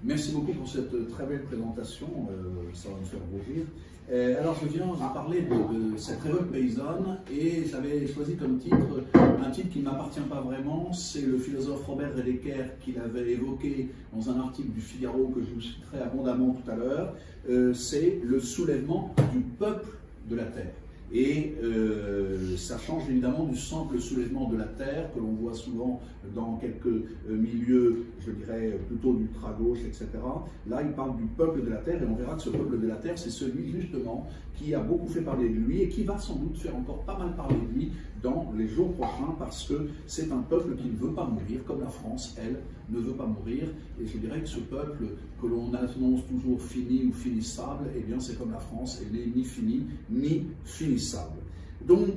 Merci beaucoup pour cette très belle présentation, ça va me faire rougir. Alors je viens vous parler de cette révolte paysanne et j'avais choisi comme titre, un titre qui ne m'appartient pas vraiment, c'est le philosophe Robert Redeker qui l'avait évoqué dans un article du Figaro que je vous citerai abondamment tout à l'heure, c'est le soulèvement du peuple de la terre. Et ça change évidemment du simple soulèvement de la terre que l'on voit souvent dans quelques milieux, je dirais, plutôt d'ultra-gauche, etc. Là, il parle du peuple de la terre et on verra que ce peuple de la terre, c'est celui justement qui a beaucoup fait parler de lui et qui va sans doute faire encore pas mal parler de lui dans les jours prochains parce que c'est un peuple qui ne veut pas mourir, comme la France, elle, ne veut pas mourir. Et je dirais que ce peuple que l'on annonce toujours fini ou finissable, eh bien c'est comme la France, elle n'est ni finie ni finissable. Donc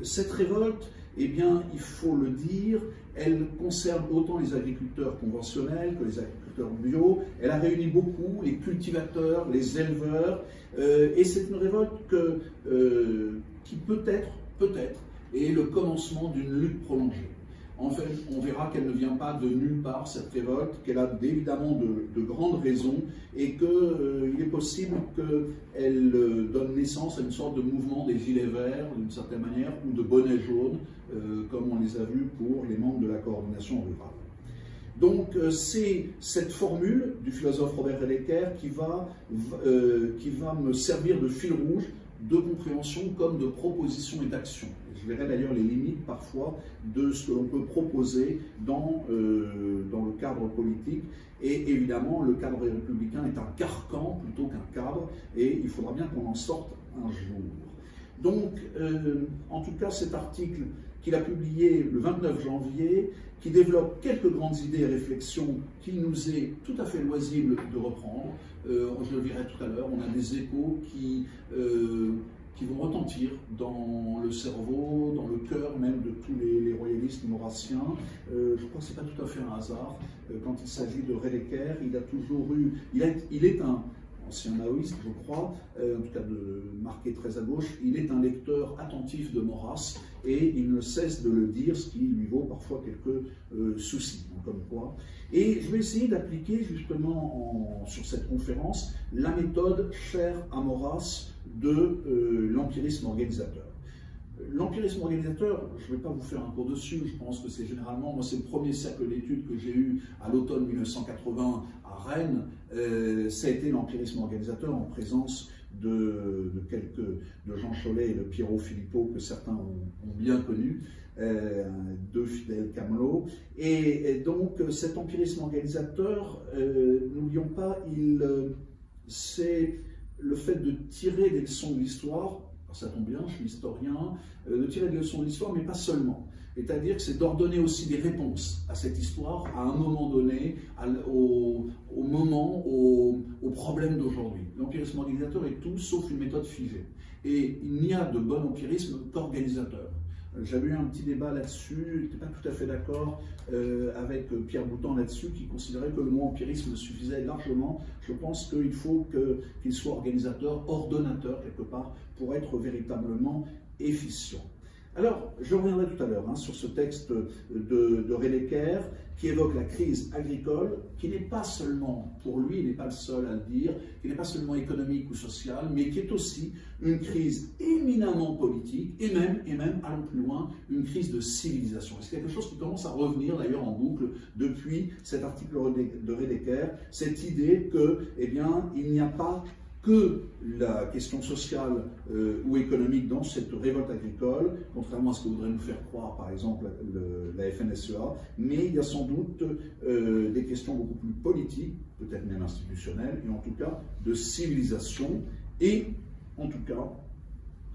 cette révolte, eh bien il faut le dire, elle concerne autant les agriculteurs conventionnels que les agriculteurs bio. Elle a réuni beaucoup les cultivateurs, les éleveurs, et c'est une révolte qui peut-être, est le commencement d'une lutte prolongée. En fait, on verra qu'elle ne vient pas de nulle part, cette révolte, qu'elle a évidemment de grandes raisons et qu'il est possible qu'elle donne naissance à une sorte de mouvement des gilets verts, d'une certaine manière, ou de bonnets jaunes, comme on les a vus pour les membres de la coordination rurale. Donc c'est cette formule du philosophe Robert Redeker qui va me servir de fil rouge de compréhension comme de proposition et d'action. Je verrai d'ailleurs les limites parfois de ce que l'on peut proposer dans le cadre politique. Et évidemment, le cadre républicain est un carcan plutôt qu'un cadre, et il faudra bien qu'on en sorte un jour. Donc, en tout cas, cet article qu'il a publié le 29 janvier, qui développe quelques grandes idées et réflexions qu'il nous est tout à fait loisible de reprendre. Je le dirai tout à l'heure, on a des échos qui vont retentir dans le cerveau, dans le cœur même de tous les royalistes maurassiens. Je crois que ce n'est pas tout à fait un hasard. Quand il s'agit de Redeker, il a toujours eu... Il est un ancien maoïste, je crois, en tout cas marqué très à gauche, il est un lecteur attentif de Maurras et il ne cesse de le dire, ce qui lui vaut parfois quelques soucis, comme quoi. Et je vais essayer d'appliquer justement sur cette conférence la méthode chère à Maurras de l'empirisme organisateur. L'empirisme organisateur, je ne vais pas vous faire un cours dessus, je pense que c'est généralement, moi c'est le premier cercle d'études que j'ai eu à l'automne 1980 à Rennes, ça a été l'empirisme organisateur en présence de Jean Chollet et de Pierrot Philippot, que certains ont bien connus, deux fidèles camelots. Et donc cet empirisme organisateur, n'oublions pas, c'est le fait de tirer des leçons de l'histoire. Ça tombe bien, je suis historien, de tirer des leçons de l'histoire, mais pas seulement. C'est-à-dire que c'est d'ordonner aussi des réponses à cette histoire, à un moment donné, au problème d'aujourd'hui. L'empirisme organisateur est tout sauf une méthode figée. Et il n'y a de bon empirisme qu'organisateur. J'avais eu un petit débat là-dessus, je n'étais pas tout à fait d'accord avec Pierre Boutan là-dessus, qui considérait que le mot empirisme suffisait largement. Je pense qu'il faut qu'il soit organisateur, ordonnateur quelque part, pour être véritablement efficient. Alors, je reviendrai tout à l'heure sur ce texte de Redeker qui évoque la crise agricole, qui n'est pas seulement, pour lui, il n'est pas le seul à le dire, qui n'est pas seulement économique ou sociale, mais qui est aussi une crise éminemment politique, et même, allons plus loin, une crise de civilisation. C'est quelque chose qui commence à revenir d'ailleurs en boucle depuis cet article de Redeker, cette idée que, eh bien, il n'y a pas que la question sociale ou économique dans cette révolte agricole, contrairement à ce que voudrait nous faire croire par exemple la FNSEA, mais il y a sans doute des questions beaucoup plus politiques, peut-être même institutionnelles, et en tout cas de civilisation, et en tout cas,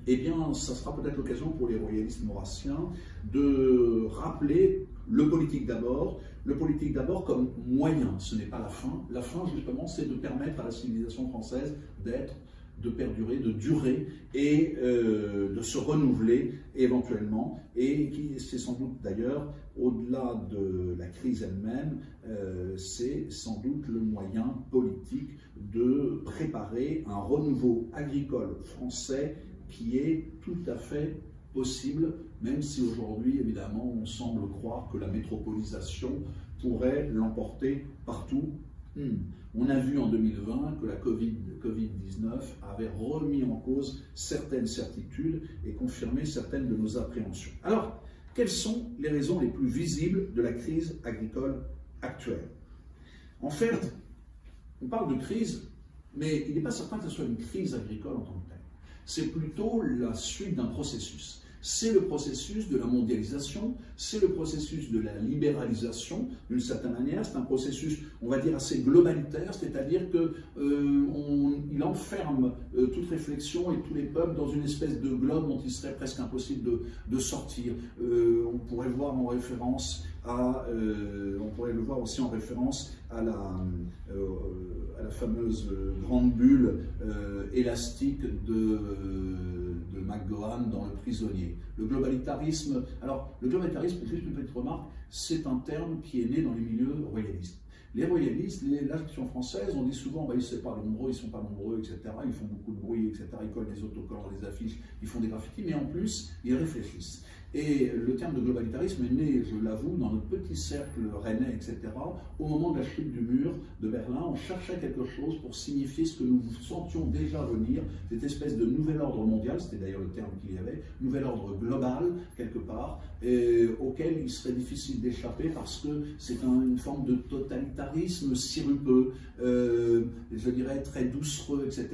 eh bien, ça sera peut-être l'occasion pour les royalistes maurassiens de rappeler le politique d'abord comme moyen, ce n'est pas la fin. La fin, justement, c'est de permettre à la civilisation française de perdurer, de durer et de se renouveler éventuellement. Et c'est sans doute d'ailleurs, au-delà de la crise elle-même, c'est sans doute le moyen politique de préparer un renouveau agricole français qui est tout à fait possible, même si aujourd'hui, évidemment, on semble croire que la métropolisation pourrait l'emporter partout, On a vu en 2020 que la Covid-19 avait remis en cause certaines certitudes et confirmé certaines de nos appréhensions. Alors, quelles sont les raisons les plus visibles de la crise agricole actuelle? En fait, on parle de crise, mais il n'est pas certain que ce soit une crise agricole en tant que telle. C'est plutôt la suite d'un processus. C'est le processus de la mondialisation, c'est le processus de la libéralisation, d'une certaine manière. C'est un processus, on va dire, assez globalitaire, c'est-à-dire qu'il enferme toute réflexion et tous les peuples dans une espèce de globe dont il serait presque impossible de sortir. On pourrait voir en référence on pourrait le voir aussi en référence à la fameuse grande bulle élastique de McGowan dans Le Prisonnier. Le globalitarisme, juste une petite remarque, c'est un terme qui est né dans les milieux royalistes. Les royalistes, l'action française, on dit souvent, ils ne sont pas nombreux, etc. Ils font beaucoup de bruit, etc. Ils collent des autocollants, des affiches, ils font des graffitis, mais en plus, ils réfléchissent. Et le terme de globalitarisme est né, je l'avoue, dans notre petit cercle rennais, etc. Au moment de la chute du mur de Berlin, on cherchait quelque chose pour signifier ce que nous sentions déjà venir, cette espèce de nouvel ordre mondial, c'était d'ailleurs le terme qu'il y avait, nouvel ordre global, quelque part, auquel il serait difficile d'échapper parce que c'est une forme de totalitarisme sirupeux, je dirais très doucereux, etc.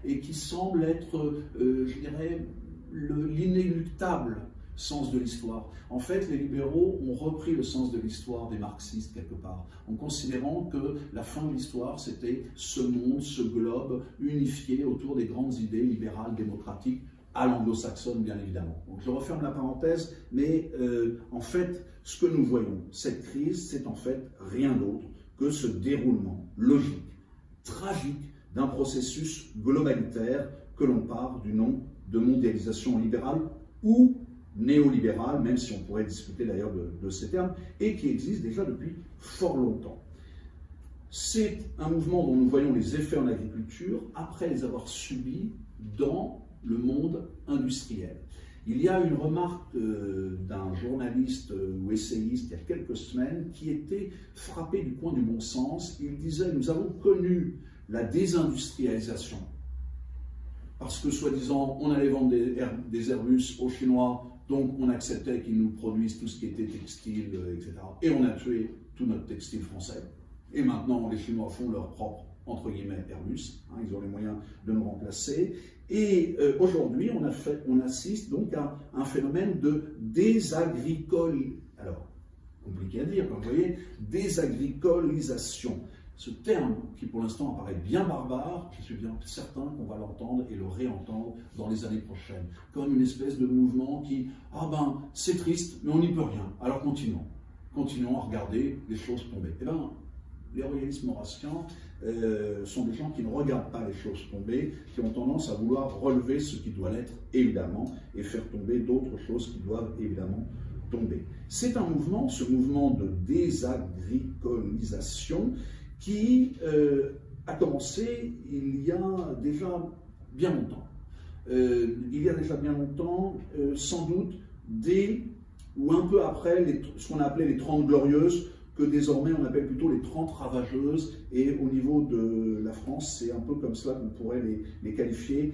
Et qui semble être, je dirais, l'inéluctable sens de l'histoire. En fait, les libéraux ont repris le sens de l'histoire des marxistes quelque part, en considérant que la fin de l'histoire, c'était ce monde, ce globe unifié autour des grandes idées libérales, démocratiques, à l'anglo-saxonne bien évidemment. Donc je referme la parenthèse, mais en fait, ce que nous voyons, cette crise, c'est en fait rien d'autre que ce déroulement logique, tragique, d'un processus globalitaire que l'on part du nom de mondialisation libérale ou néolibéral, même si on pourrait discuter d'ailleurs de ces termes, et qui existe déjà depuis fort longtemps. C'est un mouvement dont nous voyons les effets en agriculture après les avoir subis dans le monde industriel. Il y a une remarque d'un journaliste ou essayiste il y a quelques semaines qui était frappé du coin du bon sens. Il disait « Nous avons connu la désindustrialisation parce que, soi-disant, on allait vendre des Airbus aux Chinois, donc on acceptait qu'ils nous produisent tout ce qui était textile, etc. Et on a tué tout notre textile français. Et maintenant, les Chinois font leur propre, entre guillemets, Airbus. Ils ont les moyens de nous remplacer. Et aujourd'hui, on assiste donc à un phénomène de alors, compliqué à dire, comme vous voyez, désagricolisation. Ce terme, qui pour l'instant apparaît bien barbare, je suis bien certain qu'on va l'entendre et le réentendre dans les années prochaines, comme une espèce de mouvement qui, c'est triste, mais on n'y peut rien, alors continuons à regarder les choses tomber. Eh bien, les royalistes maurassiens sont des gens qui ne regardent pas les choses tomber, qui ont tendance à vouloir relever ce qui doit l'être, évidemment, et faire tomber d'autres choses qui doivent, évidemment, tomber. C'est un mouvement, ce mouvement de désagricolisation, qui a commencé il y a déjà bien longtemps. Sans doute dès ou un peu après ce qu'on appelait les 30 glorieuses, que désormais on appelle plutôt les 30 ravageuses, et au niveau de la France, c'est un peu comme cela qu'on pourrait les qualifier,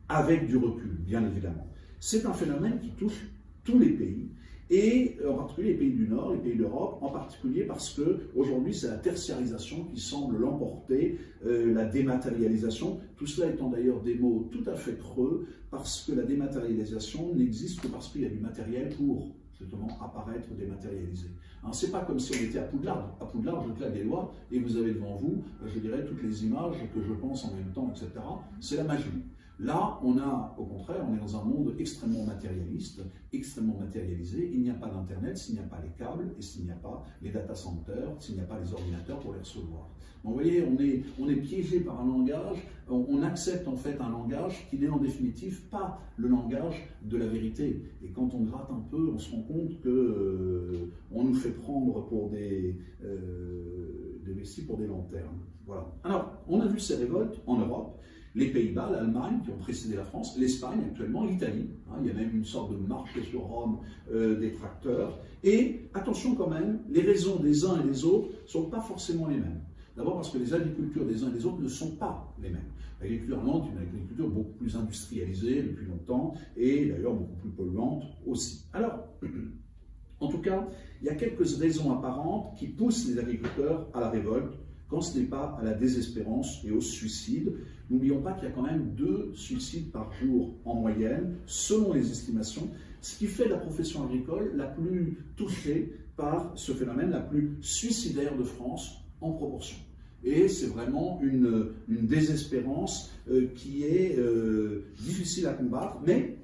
avec du recul, bien évidemment. C'est un phénomène qui touche tous les pays, et en particulier les pays du Nord, les pays d'Europe, en particulier parce qu'aujourd'hui c'est la tertiarisation qui semble l'emporter, la dématérialisation, tout cela étant d'ailleurs des mots tout à fait creux, parce que la dématérialisation n'existe que parce qu'il y a du matériel pour justement apparaître dématérialisé. C'est pas comme si on était à Poudlard. À Poudlard, je claque des doigts et vous avez devant vous, je dirais, toutes les images que je pense en même temps, etc. C'est la magie. Là, au contraire, on est dans un monde extrêmement matérialiste, extrêmement matérialisé. Il n'y a pas d'Internet s'il n'y a pas les câbles, et s'il n'y a pas les data centers, s'il n'y a pas les ordinateurs pour les recevoir. Donc, vous voyez, on est piégé par un langage, on accepte en fait un langage qui n'est en définitive pas le langage de la vérité. Et quand on gratte un peu, on se rend compte qu'on nous fait prendre pour des vessies pour des lanternes. Voilà. Alors, on a vu ces révoltes en Europe. Les Pays-Bas, l'Allemagne, qui ont précédé la France, l'Espagne actuellement, l'Italie. Il y a même une sorte de marche sur Rome des tracteurs. Et attention quand même, les raisons des uns et des autres ne sont pas forcément les mêmes. D'abord parce que les agricultures des uns et des autres ne sont pas les mêmes. L'agriculture allemande est une agriculture beaucoup plus industrialisée depuis longtemps et d'ailleurs beaucoup plus polluante aussi. Alors, en tout cas, il y a quelques raisons apparentes qui poussent les agriculteurs à la révolte, quand ce n'est pas à la désespérance et au suicide. N'oublions pas qu'il y a quand même 2 suicides par jour en moyenne, selon les estimations, ce qui fait la profession agricole la plus touchée par ce phénomène, la plus suicidaire de France en proportion. Et c'est vraiment une désespérance qui est difficile à combattre, mais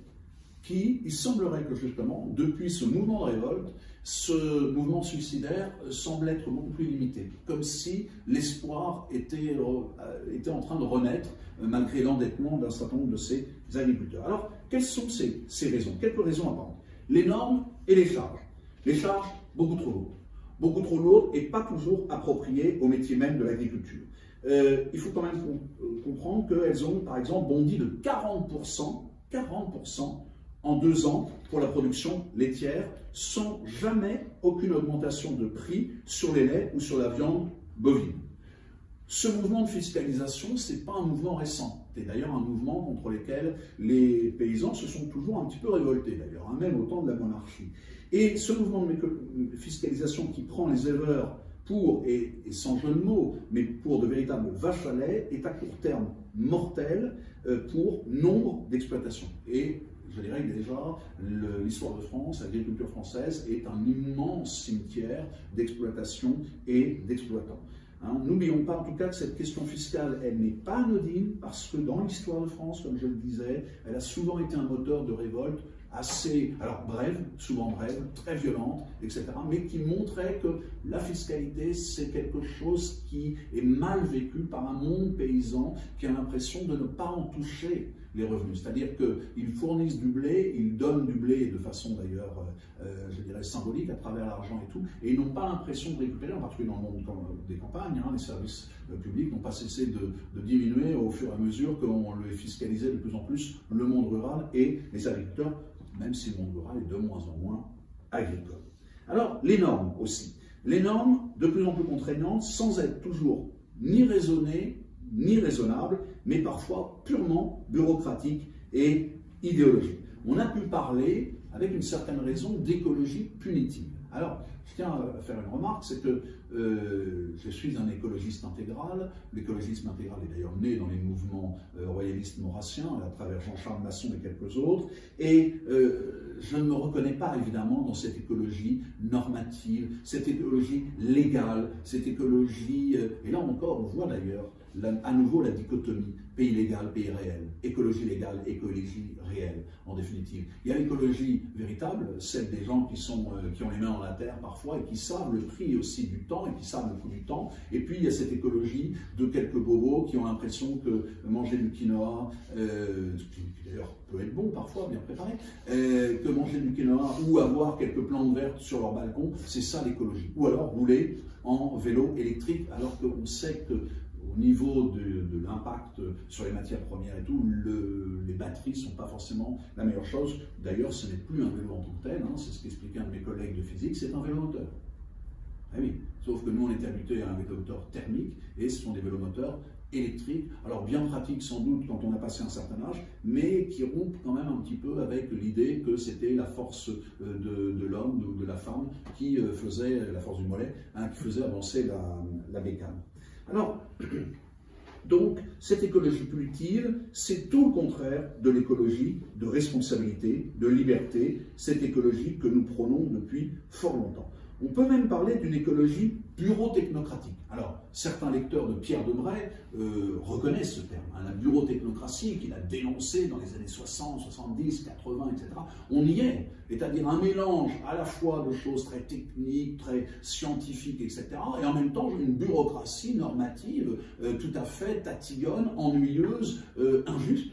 il semblerait que justement, depuis ce mouvement de révolte, ce mouvement suicidaire semble être beaucoup plus limité, comme si l'espoir était en train de renaître malgré l'endettement d'un certain nombre de ces agriculteurs. Alors, quelles sont ces raisons? Quelques raisons apparentes. Les normes et les charges. Les charges, beaucoup trop lourdes et pas toujours appropriées au métier même de l'agriculture. Il faut quand même comprendre qu'elles ont, par exemple, bondi de 40% en 2 ans pour la production laitière, sans jamais aucune augmentation de prix sur les laits ou sur la viande bovine. Ce mouvement de fiscalisation, ce n'est pas un mouvement récent. C'est d'ailleurs un mouvement contre lequel les paysans se sont toujours un petit peu révoltés, d'ailleurs, même au temps de la monarchie. Et ce mouvement de fiscalisation qui prend les éleveurs pour, et sans jeu de mots, mais pour de véritables vaches à lait, est à court terme mortel pour nombre d'exploitations. Et je dirais que déjà, l'histoire de France, l'agriculture française, est un immense cimetière d'exploitation et d'exploitants. N'oublions pas en tout cas que cette question fiscale, elle n'est pas anodine, parce que dans l'histoire de France, comme je le disais, elle a souvent été un moteur de révolte assez, alors brève, souvent brève, très violente, etc., mais qui montrait que la fiscalité, c'est quelque chose qui est mal vécu par un monde paysan qui a l'impression de ne pas en toucher les revenus. C'est-à-dire qu'ils fournissent du blé, ils donnent du blé de façon d'ailleurs, je dirais, symbolique à travers l'argent et tout, et ils n'ont pas l'impression de récupérer, en particulier dans le monde des campagnes, les services publics n'ont pas cessé de diminuer au fur et à mesure qu'on les fiscalisait de plus en plus, le monde rural et les agriculteurs, même si le monde rural est de moins en moins agricole. Alors, les normes aussi. Les normes de plus en plus contraignantes, sans être toujours ni raisonnées, ni raisonnables, mais parfois purement bureaucratiques et idéologiques. On a pu parler, avec une certaine raison, d'écologie punitive. Alors, je tiens à faire une remarque, c'est que je suis un écologiste intégral. L'écologisme intégral est d'ailleurs né dans les mouvements royalistes maurassiens, à travers Jean-Charles Masson et quelques autres, et je ne me reconnais pas évidemment dans cette écologie normative, cette écologie légale, cette écologie, et là encore on voit d'ailleurs à nouveau la dichotomie, pays légal, pays réel, écologie légale, écologie réelle, en définitive. Il y a l'écologie véritable, celle des gens qui ont les mains dans la terre parfois et qui savent le prix aussi du temps et qui savent le coût du temps. Et puis il y a cette écologie de quelques bobos qui ont l'impression que manger du quinoa, qui d'ailleurs peut être bon parfois, bien préparé, que manger du quinoa ou avoir quelques plantes vertes sur leur balcon, c'est ça l'écologie. Ou alors rouler en vélo électrique alors qu'on sait que au niveau de l'impact sur les matières premières et tout, les batteries ne sont pas forcément la meilleure chose. D'ailleurs, ce n'est plus un vélo en tant que tel, c'est ce qu'expliquait un de mes collègues de physique, c'est un vélomoteur. Ah oui, sauf que nous, on était habitués à un vélomoteur thermique, et ce sont des vélomoteurs électriques, alors bien pratiques sans doute quand on a passé un certain âge, mais qui rompent quand même un petit peu avec l'idée que c'était la force de l'homme ou de la femme qui faisait, la force du mollet, qui faisait avancer la bécane. Alors, donc, cette écologie punitive, c'est tout le contraire de l'écologie de responsabilité, de liberté, cette écologie que nous prônons depuis fort longtemps. On peut même parler d'une écologie bureau-technocratique. Alors, certains lecteurs de Pierre Debray reconnaissent ce terme, la bureau-technocratie qu'il a dénoncé dans les années 60, 70, 80, etc. On y est, c'est-à-dire un mélange à la fois de choses très techniques, très scientifiques, etc., et en même temps une bureaucratie normative tout à fait tatillonne, ennuyeuse, injuste,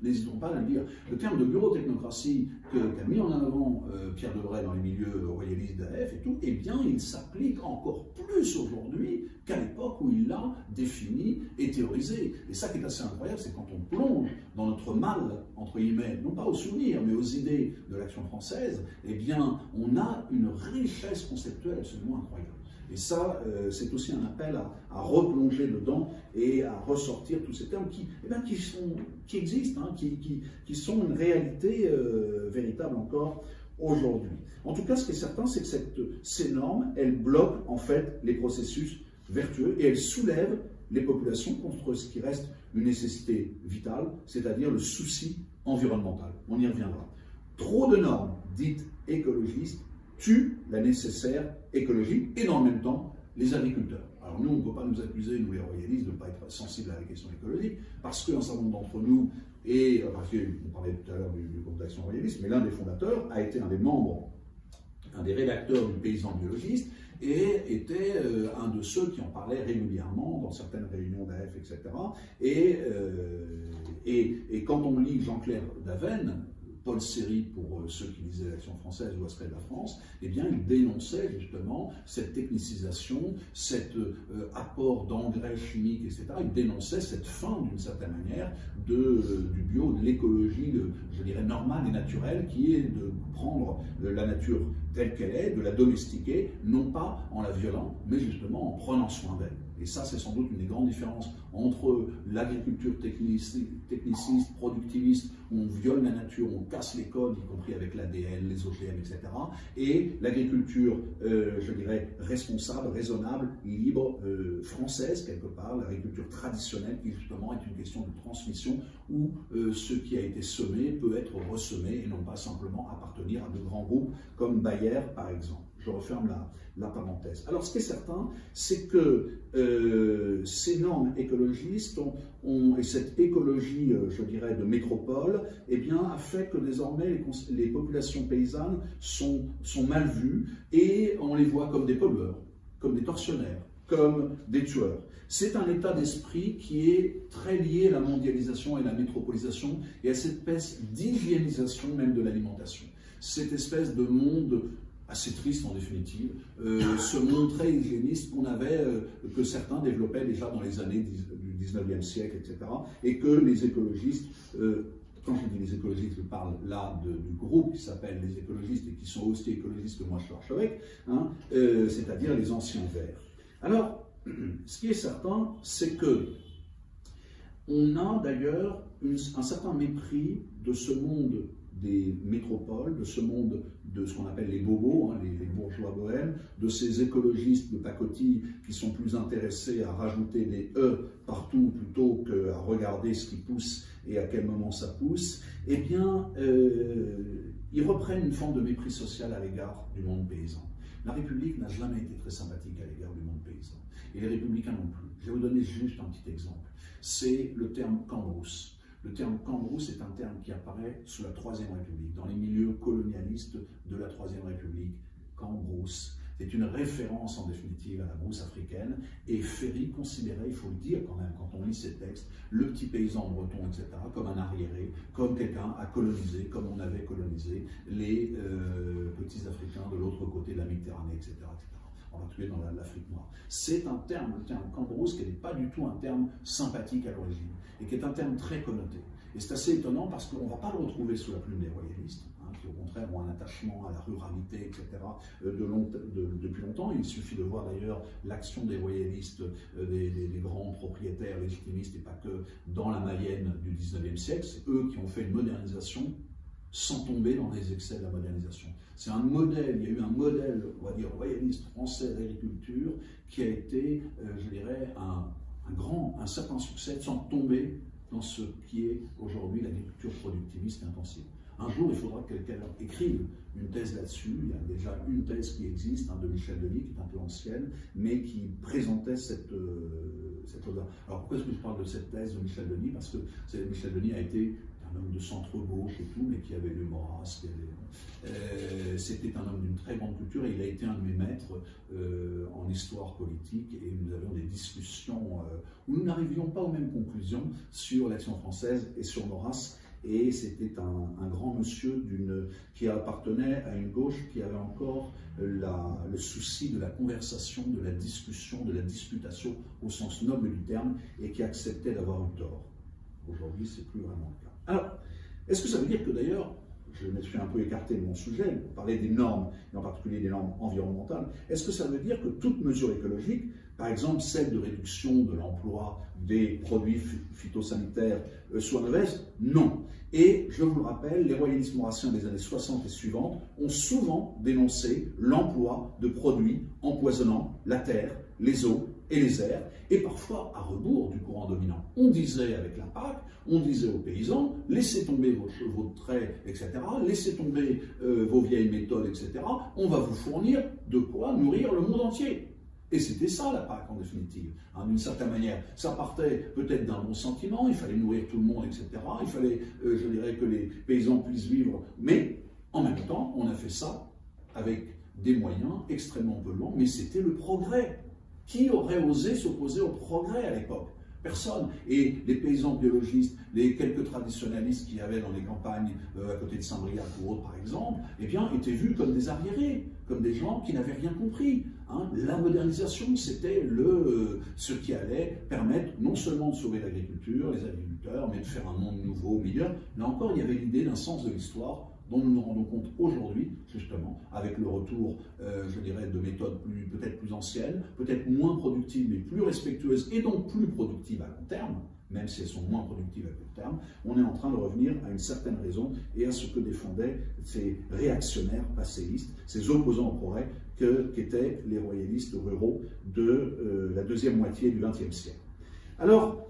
n'hésitons pas à le dire. Le terme de bureau-technocratie qu'a mis en avant Pierre Debray dans les milieux royalistes d'AF et tout, eh bien, il s'applique encore plus aujourd'hui qu'à l'époque où il l'a défini et théorisé. Et ça qui est assez incroyable, c'est quand on plonge dans notre mal, entre guillemets, non pas aux souvenirs, mais aux idées de l'Action française, eh bien, on a une richesse conceptuelle absolument incroyable. Et ça, c'est aussi un appel à replonger dedans et à ressortir tous ces termes qui existent, hein, qui sont une réalité véritable encore aujourd'hui. En tout cas, ce qui est certain, c'est que ces normes, elles bloquent en fait les processus vertueux et elles soulèvent les populations contre ce qui reste une nécessité vitale, c'est-à-dire le souci environnemental. On y reviendra. Trop de normes dites écologistes tuent la nécessaire écologie et dans le même temps les agriculteurs. Alors nous, on ne peut pas nous accuser, nous les royalistes, de ne pas être sensibles à la question écologique, parce qu'un certain nombre d'entre nous, et parce qu'on parlait tout à l'heure du groupe d'action royaliste, mais l'un des fondateurs a été un des membres, un des rédacteurs du Paysan biologiste, et était un de ceux qui en parlait régulièrement dans certaines réunions d'AF, etc. Et quand on lit Jean-Claire Daven, Paul Séry pour ceux qui lisaient l'Action française ou Astrée de la France, eh bien, il dénonçait justement cette technicisation, cet apport d'engrais chimiques, etc. Il dénonçait cette fin, d'une certaine manière, du bio, de l'écologie, je dirais, normale et naturelle, qui est de prendre la nature telle qu'elle est, de la domestiquer, non pas en la violant, mais justement en prenant soin d'elle. Et ça, c'est sans doute une des grandes différences entre l'agriculture techniciste, productiviste, où on viole la nature, on casse les codes, y compris avec l'ADN, les OGM, etc., et l'agriculture, je dirais, responsable, raisonnable, libre, française, quelque part, l'agriculture traditionnelle, qui justement est une question de transmission, où ce qui a été semé peut être ressemé, et non pas simplement appartenir à de grands groupes, comme Bayer, par exemple. Je referme la parenthèse. Alors, ce qui est certain, c'est que ces normes écologistes et cette écologie, je dirais, de métropole, eh bien, a fait que désormais les populations paysannes sont mal vues et on les voit comme des pollueurs, comme des tortionnaires, comme des tueurs. C'est un état d'esprit qui est très lié à la mondialisation et à la métropolisation et à cette espèce d'hygiénisation même de l'alimentation. Cette espèce de monde assez triste en définitive, ce monde très hygiéniste que certains développaient déjà dans les années du 19e siècle, etc. Et que les écologistes, quand je dis les écologistes, je parle là du groupe qui s'appelle les écologistes et qui sont aussi écologistes que moi je marche avec, hein, c'est-à-dire les anciens verts. Alors, ce qui est certain, c'est que on a d'ailleurs un certain mépris de ce monde des métropoles, de ce monde de ce qu'on appelle les bobos, hein, les bourgeois bohèmes, de ces écologistes de pacotille qui sont plus intéressés à rajouter des E partout plutôt qu'à regarder ce qui pousse et à quel moment ça pousse, eh bien, ils reprennent une forme de mépris social à l'égard du monde paysan. La République n'a jamais été très sympathique à l'égard du monde paysan, et les républicains non plus. Je vais vous donner juste un petit exemple. C'est le terme cambrousse. Le terme cambrousse est un terme qui apparaît sous la Troisième République, dans les milieux colonialistes de la Troisième République. Cambrousse, c'est une référence en définitive à la brousse africaine, et Ferry considérait, il faut le dire quand même, quand on lit ses textes, le petit paysan breton, etc., comme un arriéré, comme quelqu'un à coloniser, comme on avait colonisé les petits Africains de l'autre côté de la Méditerranée, etc., etc. En particulier dans l'Afrique noire. C'est un terme, le terme cambrousse, qui n'est pas du tout un terme sympathique à l'origine, et qui est un terme très connoté. Et c'est assez étonnant parce qu'on ne va pas le retrouver sous la plume des royalistes, hein, qui au contraire ont un attachement à la ruralité, etc., depuis longtemps. Il suffit de voir d'ailleurs l'action des royalistes, des grands propriétaires légitimistes, et pas que dans la Mayenne du 19e siècle. C'est eux qui ont fait une modernisation sans tomber dans les excès de la modernisation. C'est un modèle, il y a eu un modèle, on va dire, royaliste français d'agriculture qui a été, je dirais, un certain succès sans tomber dans ce qui est aujourd'hui l'agriculture productiviste et intensive. Un jour, il faudra que quelqu'un écrive une thèse là-dessus. Il y a déjà une thèse qui existe, de Michel Denis, qui est un peu ancienne, mais qui présentait cette odeur. Alors pourquoi est-ce que je parle de cette thèse de Michel Denis? Parce que Michel Denis a été un homme de centre-gauche et tout, mais qui avait lu Maurras. C'était un homme d'une très grande culture et il a été un de mes maîtres en histoire politique, et nous avions des discussions où nous n'arrivions pas aux mêmes conclusions sur l'Action française et sur Maurras. Et c'était un grand monsieur qui appartenait à une gauche qui avait encore le souci de la conversation, de la discussion, de la disputation au sens noble du terme, et qui acceptait d'avoir eu tort. Aujourd'hui, c'est plus vraiment le cas. Alors, est-ce que ça veut dire que d'ailleurs je me suis un peu écarté de mon sujet, parler des normes, et en particulier des normes environnementales, est-ce que ça veut dire que toute mesure écologique, par exemple celle de réduction de l'emploi des produits phytosanitaires, soit mauvaise? Non. Et je vous le rappelle, les royalistes maurassiens des années 60 et suivantes ont souvent dénoncé l'emploi de produits empoisonnant la terre, les eaux et les airs, et parfois à rebours du courant dominant. On disait avec la PAC, on disait aux paysans, laissez tomber vos chevaux de trait, etc., laissez tomber vos vieilles méthodes, etc., on va vous fournir de quoi nourrir le monde entier. Et c'était ça la PAC en définitive, hein, d'une certaine manière. Ça partait peut-être d'un bon sentiment, il fallait nourrir tout le monde, etc., il fallait, je dirais, que les paysans puissent vivre, mais en même temps, on a fait ça avec des moyens extrêmement polluants, mais c'était le progrès. Qui aurait osé s'opposer au progrès à l'époque? Personne. Et les paysans biologistes, les quelques traditionalistes qu'il y avait dans les campagnes à côté de Saint-Briac ou autres par exemple, eh bien, étaient vus comme des arriérés, comme des gens qui n'avaient rien compris. Hein. La modernisation, c'était ce qui allait permettre non seulement de sauver l'agriculture, les agriculteurs, mais de faire un monde nouveau, meilleur. Là encore, il y avait l'idée d'un sens de l'histoire dont nous nous rendons compte aujourd'hui, justement, avec le retour, je dirais, de méthodes peut-être plus anciennes, peut-être moins productives, mais plus respectueuses, et donc plus productives à long terme, même si elles sont moins productives à court terme, on est en train de revenir à une certaine raison et à ce que défendaient ces réactionnaires passéistes, ces opposants au progrès, qu'étaient les royalistes ruraux de la deuxième moitié du XXe siècle. Alors,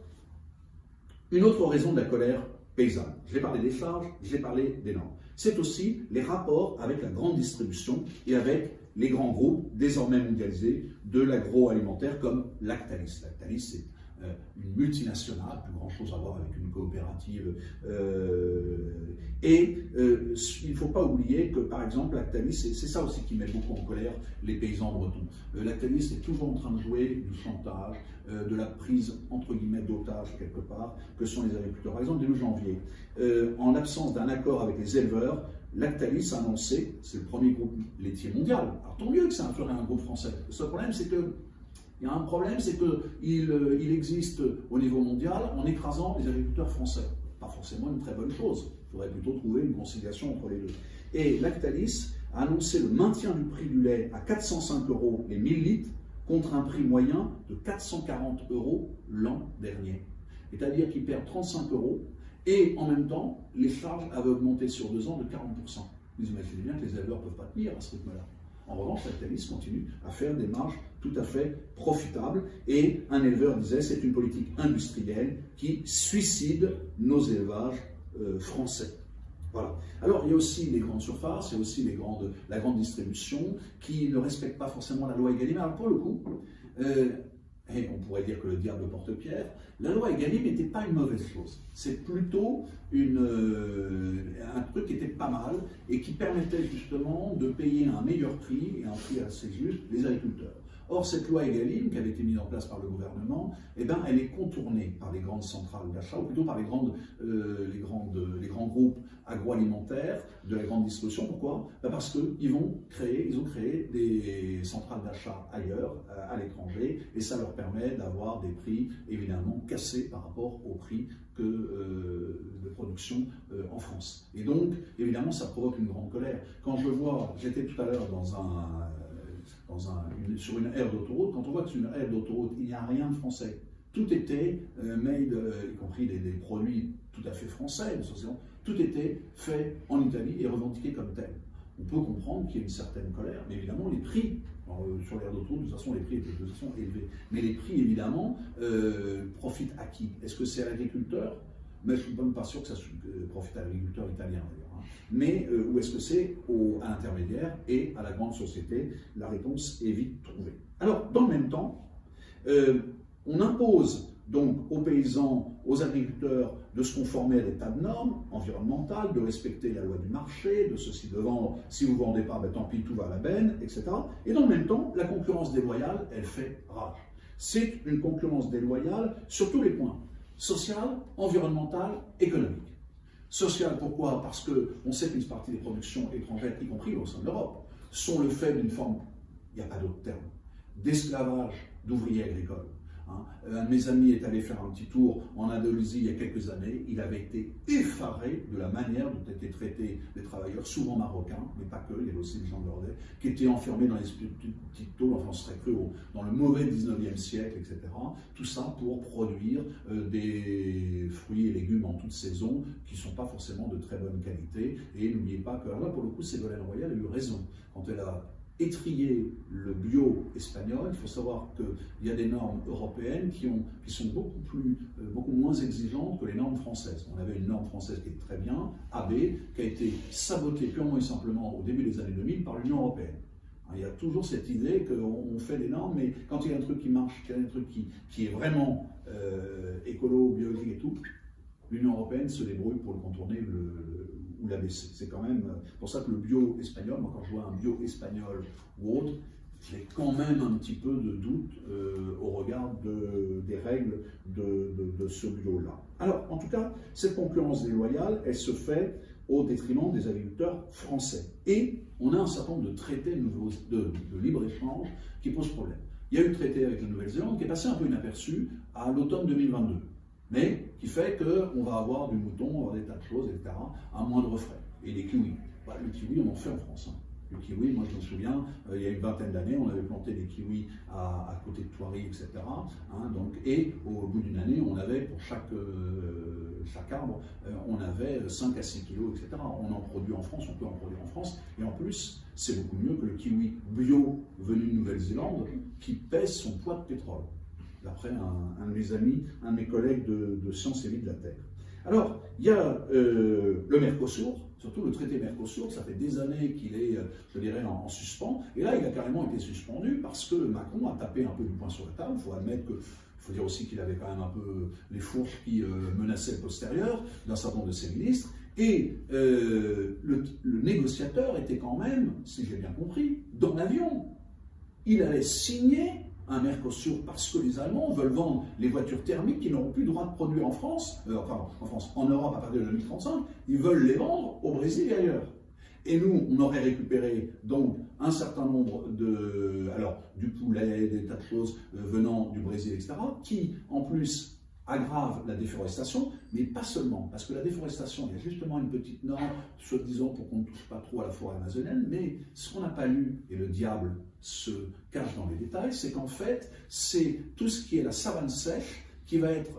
une autre raison de la colère paysanne, j'ai parlé des charges, j'ai parlé des normes, c'est aussi les rapports avec la grande distribution et avec les grands groupes désormais mondialisés de l'agroalimentaire comme Lactalis. Lactalis, c'est une multinationale, plus grand chose à voir avec une coopérative. Il ne faut pas oublier que, par exemple, Lactalis, c'est ça aussi qui met beaucoup en colère les paysans bretons. Lactalis est toujours en train de jouer du chantage, de la prise, entre guillemets, d'otage, quelque part, que sont les agriculteurs. Par exemple, début janvier, en l'absence d'un accord avec les éleveurs, Lactalis a annoncé, c'est le premier groupe laitier mondial. Alors tant mieux que ça ferait un groupe français. Le seul problème, c'est que il y a un problème, c'est qu'il existe au niveau mondial en écrasant les agriculteurs français. Pas forcément une très bonne chose. Il faudrait plutôt trouver une conciliation entre les deux. Et Lactalis a annoncé le maintien du prix du lait à 405 € les 1000 litres contre un prix moyen de 440 € l'an dernier. C'est-à-dire qu'ils perdent 35 € et en même temps, les charges avaient augmenté sur 2 ans de 40%. Vous imaginez bien que les éleveurs ne peuvent pas tenir à ce rythme-là. En revanche, Lactalis continue à faire des marges tout à fait profitables et un éleveur disait c'est une politique industrielle qui suicide nos élevages français. Voilà. Alors, il y a aussi les grandes surfaces, il y a aussi la grande distribution qui ne respectent pas forcément la loi Egalim. Alors, pour le coup, et on pourrait dire que le diable porte pierre, la loi Egalim n'était pas une mauvaise chose. C'est plutôt un truc qui était pas mal et qui permettait justement de payer un meilleur prix et un prix assez juste les agriculteurs. Or, cette loi Egalim, qui avait été mise en place par le gouvernement, eh ben, elle est contournée par les grandes centrales d'achat, ou plutôt par les grands groupes agroalimentaires de la grande distribution. Pourquoi? Parce qu'ils ont créé des centrales d'achat ailleurs, à l'étranger, et ça leur permet d'avoir des prix évidemment cassés par rapport aux prix de production en France. Et donc, évidemment, ça provoque une grande colère. Quand je vois, j'étais tout à l'heure sur une aire d'autoroute, quand on voit que sur une aire d'autoroute, il n'y a rien de français. Tout était made, y compris des produits tout à fait français, tout était fait en Italie et revendiqué comme tel. On peut comprendre qu'il y ait une certaine colère, mais évidemment les prix, sur l'aire d'autoroute, de toute façon les prix étaient de toute façon élevés, mais les prix évidemment profitent à qui? Est-ce que c'est à l'agriculteur? Mais je ne suis même pas sûr que ça profite à l'agriculteur italien d'ailleurs. Hein. Mais ou est-ce que c'est à l'intermédiaire et à la grande société? La réponse est vite trouvée. Alors, dans le même temps, on impose donc aux paysans, aux agriculteurs de se conformer à des tas de normes environnementales, de respecter la loi du marché, de ceci de vendre, si vous ne vendez pas, ben, tant pis, tout va à la benne, etc. Et dans le même temps, la concurrence déloyale, elle fait rage. C'est une concurrence déloyale sur tous les points. Social, environnemental, économique. Social, pourquoi? Parce qu'on sait qu'une partie des productions étrangères, y compris au sein de l'Europe, sont le fait d'une forme, il n'y a pas d'autre terme, d'esclavage d'ouvriers agricoles. Hein. Un de mes amis est allé faire un petit tour en Indonésie il y a quelques années. Il avait été effaré de la manière dont étaient traités les travailleurs, souvent marocains, mais pas que, il y avait aussi des gens burundais, qui étaient enfermés dans les petites tôles, enfin on serait cru dans le mauvais 19e siècle, etc. Tout ça pour produire des fruits et légumes en toute saison qui ne sont pas forcément de très bonne qualité. Et n'oubliez pas que là, pour le coup, Ségolène Royal a eu raison quand elle a étrier le bio espagnol. Il faut savoir qu'il y a des normes européennes qui sont beaucoup moins exigeantes que les normes françaises. On avait une norme française qui est très bien, AB, qui a été sabotée purement et simplement au début des années 2000 par l'Union européenne. Il y a toujours cette idée qu'on fait des normes, mais quand il y a un truc qui marche, qu'il y a un truc qui est vraiment écolo, biologique et tout, l'Union européenne se débrouille pour le contourner ou l'abaisser. C'est quand même pour ça que le bio espagnol, moi quand je vois un bio espagnol ou autre, j'ai quand même un petit peu de doute au regard des règles de ce bio-là. Alors, en tout cas, cette concurrence déloyale, elle se fait au détriment des agriculteurs français. Et on a un certain nombre de traités de libre-échange qui posent problème. Il y a eu le traité avec la Nouvelle-Zélande qui est passé un peu inaperçu à l'automne 2022. Mais qui fait qu'on va avoir du mouton, on va avoir des tas de choses, etc., à moindre frais. Et les kiwis. Bah, le kiwi, on en fait en France. Hein. Le kiwi, moi je me souviens, il y a une vingtaine d'années, on avait planté des kiwis à côté de Thoiry, etc. Hein, donc, et au bout d'une année, on avait, pour chaque arbre, on avait 5 à 6 kilos, etc. On en produit en France, on peut en produire en France. Et en plus, c'est beaucoup mieux que le kiwi bio venu de Nouvelle-Zélande qui pèse son poids de pétrole. D'après un de mes amis, un de mes collègues de Sciences et Vie de la Terre. Alors, il y a le Mercosur, surtout le traité Mercosur, ça fait des années qu'il est, je dirais, en suspens, et là, il a carrément été suspendu parce que Macron a tapé un peu du poing sur la table. Il faut admettre que, il faut dire aussi qu'il avait quand même un peu les fourches qui menaçaient le postérieur d'un certain nombre de ses ministres, et le négociateur était quand même, si j'ai bien compris, dans l'avion. Il allait signer un Mercosur parce que les Allemands veulent vendre les voitures thermiques qui n'auront plus le droit de produire en France, en Europe à partir de 2035, ils veulent les vendre au Brésil et ailleurs. Et nous, on aurait récupéré donc un certain nombre du poulet, des tas de choses venant du Brésil, etc., qui en plus aggrave la déforestation, mais pas seulement, parce que la déforestation, il y a justement une petite norme, soi-disant pour qu'on ne touche pas trop à la forêt amazonienne, mais ce qu'on n'a pas lu, et le diable se cache dans les détails, c'est qu'en fait, c'est tout ce qui est la savane sèche qui va être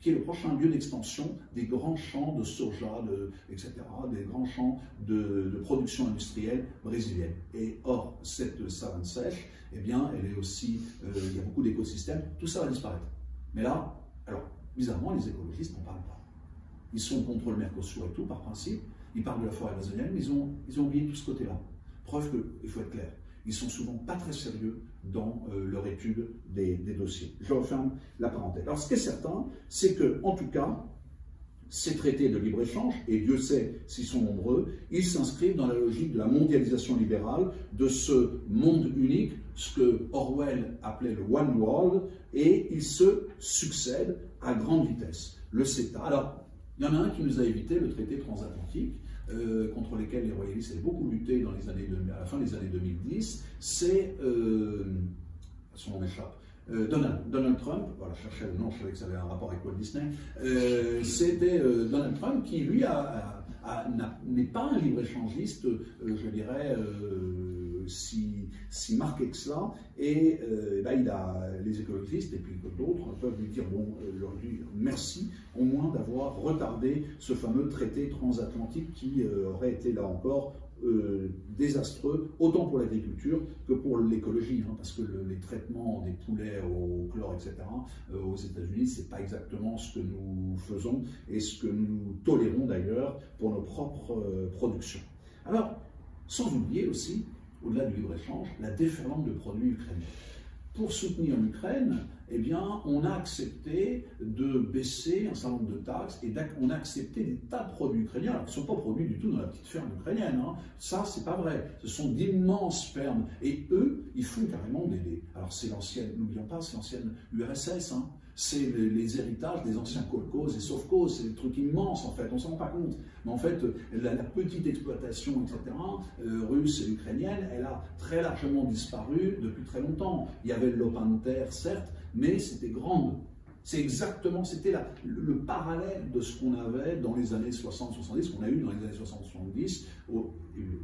qui est le prochain lieu d'expansion des grands champs de soja, etc., des grands champs de production industrielle brésilienne. Et or, cette savane sèche, eh bien, elle est aussi, il y a beaucoup d'écosystèmes, tout ça va disparaître. Mais là, alors, bizarrement, les écologistes n'en parlent pas. Ils sont contre le Mercosur et tout, par principe. Ils parlent de la forêt amazonienne, mais ils ont oublié tout ce côté-là. Preuve qu'il faut être clair. Ils sont souvent pas très sérieux dans leur étude des dossiers. Je referme la parenthèse. Alors, ce qui est certain, c'est que, en tout cas, ces traités de libre-échange, et Dieu sait s'ils sont nombreux, ils s'inscrivent dans la logique de la mondialisation libérale, de ce monde unique, ce que Orwell appelait le One World, et ils se succèdent à grande vitesse. Le CETA. Alors, il y en a un qui nous a évité, le traité transatlantique, contre lesquels les royalistes avaient beaucoup lutté à la fin des années 2010, c'est, son nom m'échappe, Donald Trump, voilà, je cherchais le nom, je savais que ça avait un rapport avec Walt Disney, c'était Donald Trump qui, lui, n'est pas un libre-échangiste, je dirais, si marqué que cela, et les écologistes et puis d'autres peuvent lui dire, leur dire merci au moins d'avoir retardé ce fameux traité transatlantique qui aurait été là encore désastreux, autant pour l'agriculture que pour l'écologie, hein, parce que les traitements des poulets au chlore, etc., aux États-Unis, c'est pas exactement ce que nous faisons et ce que nous tolérons d'ailleurs pour nos propres productions. Alors, sans oublier aussi, au-delà du libre-échange, la déferlante de produits ukrainiens. Pour soutenir l'Ukraine, eh bien, on a accepté de baisser un certain nombre de taxes et on a accepté des tas de produits ukrainiens, alors qui ne sont pas produits du tout dans la petite ferme ukrainienne. Hein. Ça, c'est pas vrai. Ce sont d'immenses fermes. Et eux, ils font carrément alors, c'est l'ancienne, n'oublions pas, c'est l'ancienne URSS. Hein. c'est les héritages des anciens kolkhozes et sovkhozes, c'est des trucs immenses en fait, on ne s'en rend pas compte. Mais en fait, la petite exploitation, etc., russe et ukrainienne, elle a très largement disparu depuis très longtemps. Il y avait le lopin de terre, certes, mais c'était grande. C'est exactement, c'était le parallèle de ce qu'on avait dans les années 60-70, qu'on a eu dans les années 60-70,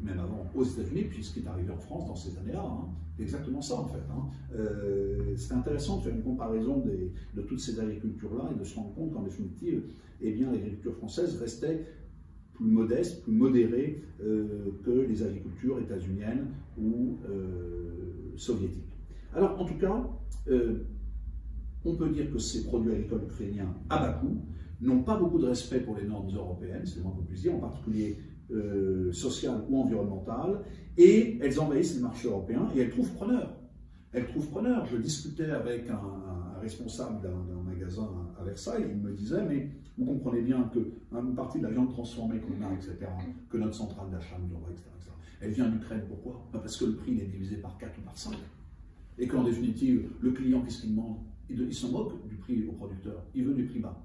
même avant aux États-Unis, puis ce qui est arrivé en France dans ces années-là. Hein. C'est exactement ça en fait. Hein. C'est intéressant de faire une comparaison de toutes ces agricultures-là et de se rendre compte qu'en définitive, eh bien, l'agriculture française restait plus modeste, plus modérée que les agricultures états-uniennes ou soviétiques. Alors, en tout cas, on peut dire que ces produits agricoles ukrainiens à bas coût n'ont pas beaucoup de respect pour les normes européennes, c'est le moins qu'on puisse dire, en particulier sociales ou environnementales, et elles envahissent les marchés européens et elles trouvent preneurs. Elles trouvent preneurs. Je discutais avec un responsable d'un magasin à Versailles, il me disait, mais vous comprenez bien qu'une partie de la viande transformée qu'on a, etc., que notre centrale d'achat nous envoie, etc., elle vient d'Ukraine. Pourquoi? Parce que le prix est divisé par 4 ou par 5. Et qu'en définitive, le client, qu'est-ce qu'il demande? Il se moque du prix au producteur, il veut du prix bas.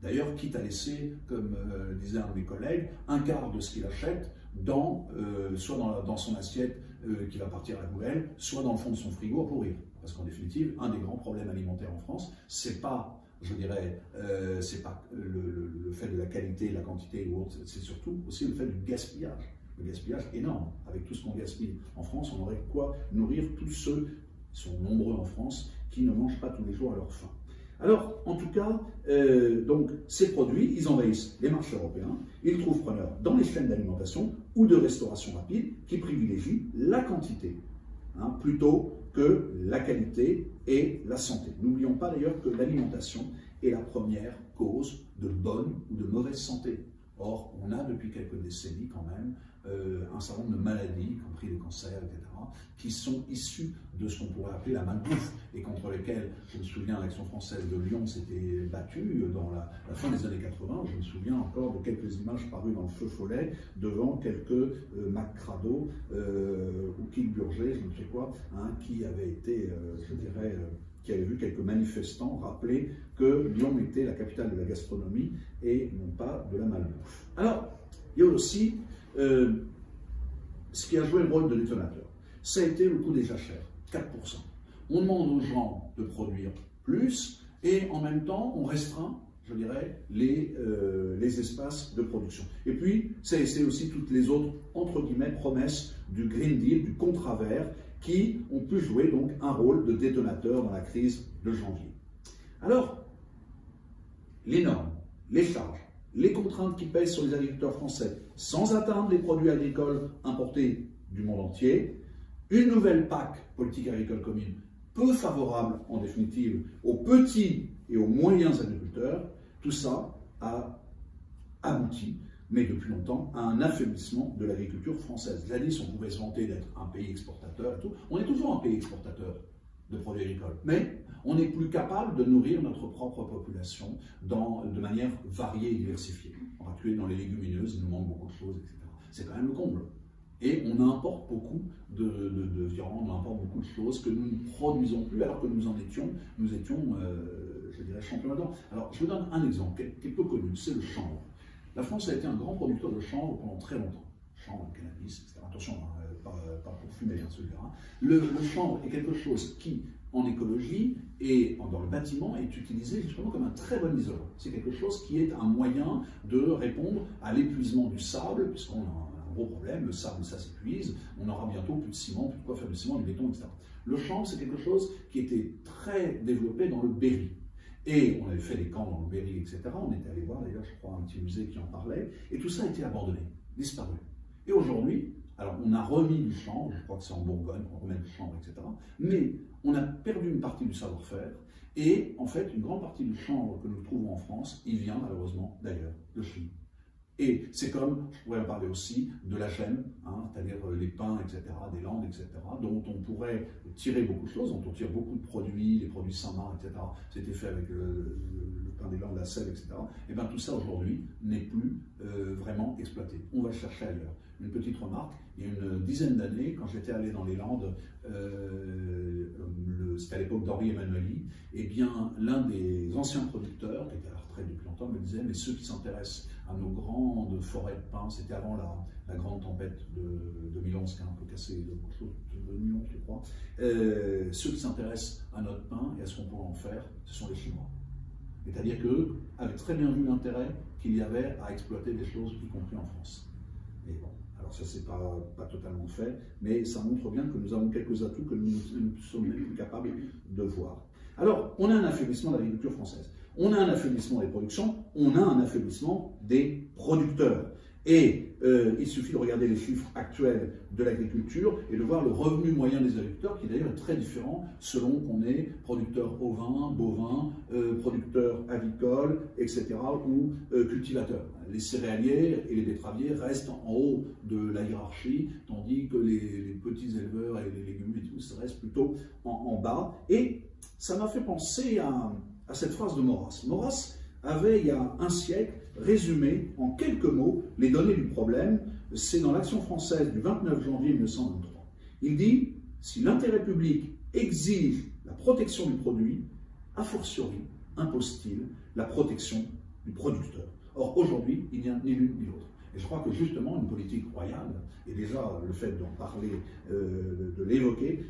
D'ailleurs, quitte à laisser, comme disait un de mes collègues, un quart de ce qu'il achète soit dans son assiette qui va partir à la poubelle, soit dans le fond de son frigo à pourrir. Parce qu'en définitive, un des grands problèmes alimentaires en France, c'est pas, je dirais, c'est pas le fait de la qualité, la quantité ou autre, c'est surtout aussi le fait du gaspillage. Le gaspillage énorme. Avec tout ce qu'on gaspille en France, on aurait quoi nourrir tous ceux, qui sont nombreux en France, qui ne mangent pas tous les jours à leur faim. Alors, en tout cas, donc, ces produits, ils envahissent les marchés européens, ils trouvent preneurs dans les chaînes d'alimentation ou de restauration rapide qui privilégient la quantité, hein, plutôt que la qualité et la santé. N'oublions pas d'ailleurs que l'alimentation est la première cause de bonne ou de mauvaise santé. Or, on a depuis quelques décennies quand même un certain nombre de maladies, y compris les cancers, etc., qui sont issues de ce qu'on pourrait appeler la malbouffe et contre lesquelles, je me souviens, l'Action française de Lyon s'était battue dans la fin des années 80. Je me souviens encore de quelques images parues dans le Feu Follet devant quelques Macrado ou Kilburger, je ne sais quoi, hein, qui avaient été, je dirais, qui avait vu quelques manifestants rappeler que Lyon était la capitale de la gastronomie et non pas de la malbouffe. Alors, il y a aussi ce qui a joué le rôle de détonateur. Ça a été le coût des jachères, 4%. On demande aux gens de produire plus et en même temps, on restreint, je dirais, les espaces de production. Et puis, c'est aussi toutes les autres, entre guillemets, promesses du Green Deal, du contrat vert, qui ont pu jouer donc un rôle de détonateur dans la crise de janvier. Alors, les normes, les charges, les contraintes qui pèsent sur les agriculteurs français, sans atteindre les produits agricoles importés du monde entier, une nouvelle PAC, politique agricole commune, peu favorable en définitive aux petits et aux moyens agriculteurs, tout ça a abouti, mais depuis longtemps, à un affaiblissement de l'agriculture française. Jadis, on pouvait se vanter d'être un pays exportateur et tout. On est toujours un pays exportateur de produits agricoles, mais on n'est plus capable de nourrir notre propre population de manière variée et diversifiée. En particulier dans les légumineuses, il nous manque beaucoup de choses, etc. C'est quand même le comble. Et on importe beaucoup de viande, on importe beaucoup de choses que nous ne produisons plus, alors que nous étions, je dirais, champions là-dedans. Alors, je vous donne un exemple qui est peu connu, c'est le chanvre. La France a été un grand producteur de chanvre pendant très longtemps. Chanvre, cannabis, etc. Attention, pas pour fumer, hein, celui-là. Le chanvre est quelque chose qui, en écologie et dans le bâtiment, est utilisé justement comme un très bon isolant. C'est quelque chose qui est un moyen de répondre à l'épuisement du sable, puisqu'on a un gros problème, le sable, ça s'épuise, on aura bientôt plus de ciment, plus de quoi faire du ciment, du béton, etc. Le chanvre, c'est quelque chose qui était très développé dans le Berry. Et on avait fait des camps dans le Berry, etc. On était allé voir d'ailleurs, je crois, un petit musée qui en parlait, et tout ça a été abandonné, disparu. Et aujourd'hui, alors on a remis du chanvre, je crois que c'est en Bourgogne qu'on remet du chanvre, etc. Mais on a perdu une partie du savoir-faire, et en fait, une grande partie du chanvre que nous trouvons en France, il vient malheureusement d'ailleurs, de Chine. Et c'est comme, je pourrais en parler aussi, de la gemme, hein, c'est-à-dire les pins, etc., des landes, etc., dont on pourrait tirer beaucoup de choses, dont on tire beaucoup de produits, les produits Saint-Marc, etc. C'était fait avec le pain des landes, la sève, etc. Et bien tout ça aujourd'hui n'est plus vraiment exploité. On va le chercher ailleurs. une petite remarque. Il y a une dizaine d'années, quand j'étais allé dans les Landes, c'était à l'époque d'Henri Emmanuelli, eh bien, l'un des anciens producteurs, qui était à la retraite depuis longtemps, me disait, mais ceux qui s'intéressent à nos grandes forêts de pins, c'était avant la grande tempête de 2011 qui a un peu cassé beaucoup de choses, de 2011 je crois, ceux qui s'intéressent à notre pain et à ce qu'on pourrait en faire, ce sont les Chinois. C'est-à-dire qu'eux avaient très bien vu l'intérêt qu'il y avait à exploiter des choses, y compris en France. Et bon, alors ça c'est pas totalement fait, mais ça montre bien que nous avons quelques atouts que nous sommes même plus capables de voir. Alors, on a un affaiblissement de l'agriculture française, on a un affaiblissement des productions, on a un affaiblissement des producteurs. Et il suffit de regarder les chiffres actuels de l'agriculture et de voir le revenu moyen des agriculteurs, qui d'ailleurs est très différent selon qu'on est producteur ovin, bovin, producteur avicole, etc., ou cultivateur. Les céréaliers et les betteraviers restent en haut de la hiérarchie, tandis que les petits éleveurs et les légumes et tout, ça reste plutôt en bas. Et ça m'a fait penser à cette phrase de Maurras. Maurras avait, il y a un siècle, résumé en quelques mots les données du problème. C'est dans l'Action française du 29 janvier 1923. Il dit « Si l'intérêt public exige la protection du produit, a fortiori impose-t-il la protection du producteur ». Or, aujourd'hui, il n'y a ni l'une ni l'autre. Et je crois que justement, une politique royale, et déjà le fait d'en parler, de l'évoquer,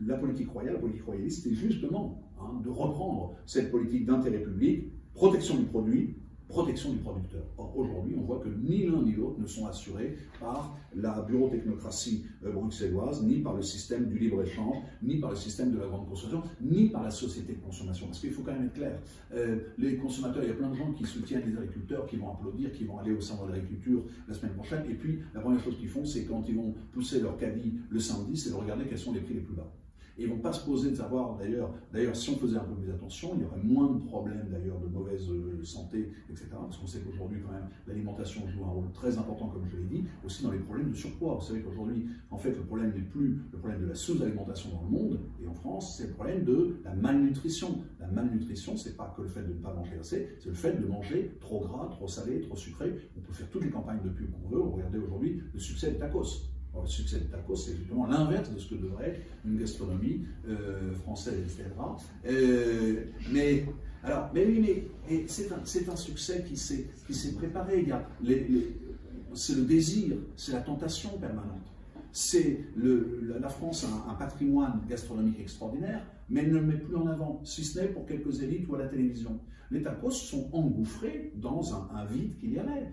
la politique royaliste, c'est justement de reprendre cette politique d'intérêt public, protection du produit, protection du producteur. Or, aujourd'hui, on voit que ni l'un ni l'autre ne sont assurés par la bureautechnocratie bruxelloise, ni par le système du libre-échange, ni par le système de la grande consommation, ni par la société de consommation. Parce qu'il faut quand même être clair, les consommateurs, il y a plein de gens qui soutiennent les agriculteurs, qui vont applaudir, qui vont aller au salon de l'agriculture la semaine prochaine, et puis la première chose qu'ils font, c'est quand ils vont pousser leur caddie le samedi, c'est de regarder quels sont les prix les plus bas. Et ils ne vont pas se poser de savoir, d'ailleurs, si on faisait un peu plus attention, il y aurait moins de problèmes d'ailleurs de mauvaise santé, etc. Parce qu'on sait qu'aujourd'hui, quand même, l'alimentation joue un rôle très important, comme je l'ai dit, aussi dans les problèmes de surpoids. Vous savez qu'aujourd'hui, en fait, le problème n'est plus le problème de la sous-alimentation dans le monde, et en France, c'est le problème de la malnutrition. La malnutrition, c'est pas que le fait de ne pas manger assez, c'est le fait de manger trop gras, trop salé, trop sucré. On peut faire toutes les campagnes de pub qu'on veut. Regardez aujourd'hui le succès des tacos. Alors, le succès de tacos, c'est justement l'inverse de ce que devrait être une gastronomie française, etc. Mais c'est un succès qui s'est préparé. C'est le désir, c'est la tentation permanente. La France a un patrimoine gastronomique extraordinaire, mais elle ne le met plus en avant, si ce n'est pour quelques élites ou à la télévision. Les tacos sont engouffrés dans un vide qu'il y avait.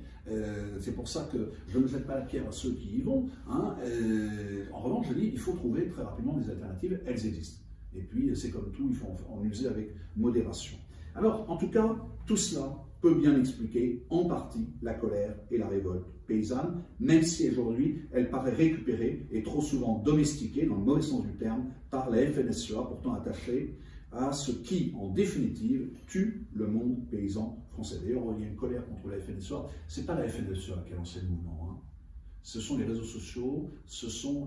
C'est pour ça que je ne jette pas la pierre à ceux qui y vont. En revanche, je dis il faut trouver très rapidement des alternatives, elles existent. Et puis, c'est comme tout, il faut en user avec modération. Alors, en tout cas, tout cela peut bien expliquer en partie la colère et la révolte paysanne, même si aujourd'hui elle paraît récupérée et trop souvent domestiquée, dans le mauvais sens du terme, par la FNSEA, pourtant attachée à ce qui, en définitive, tue le monde paysan français. D'ailleurs, il y a une colère contre la FNSEA. Ce n'est pas la FNSEA qui a lancé le mouvement. Ce sont les réseaux sociaux,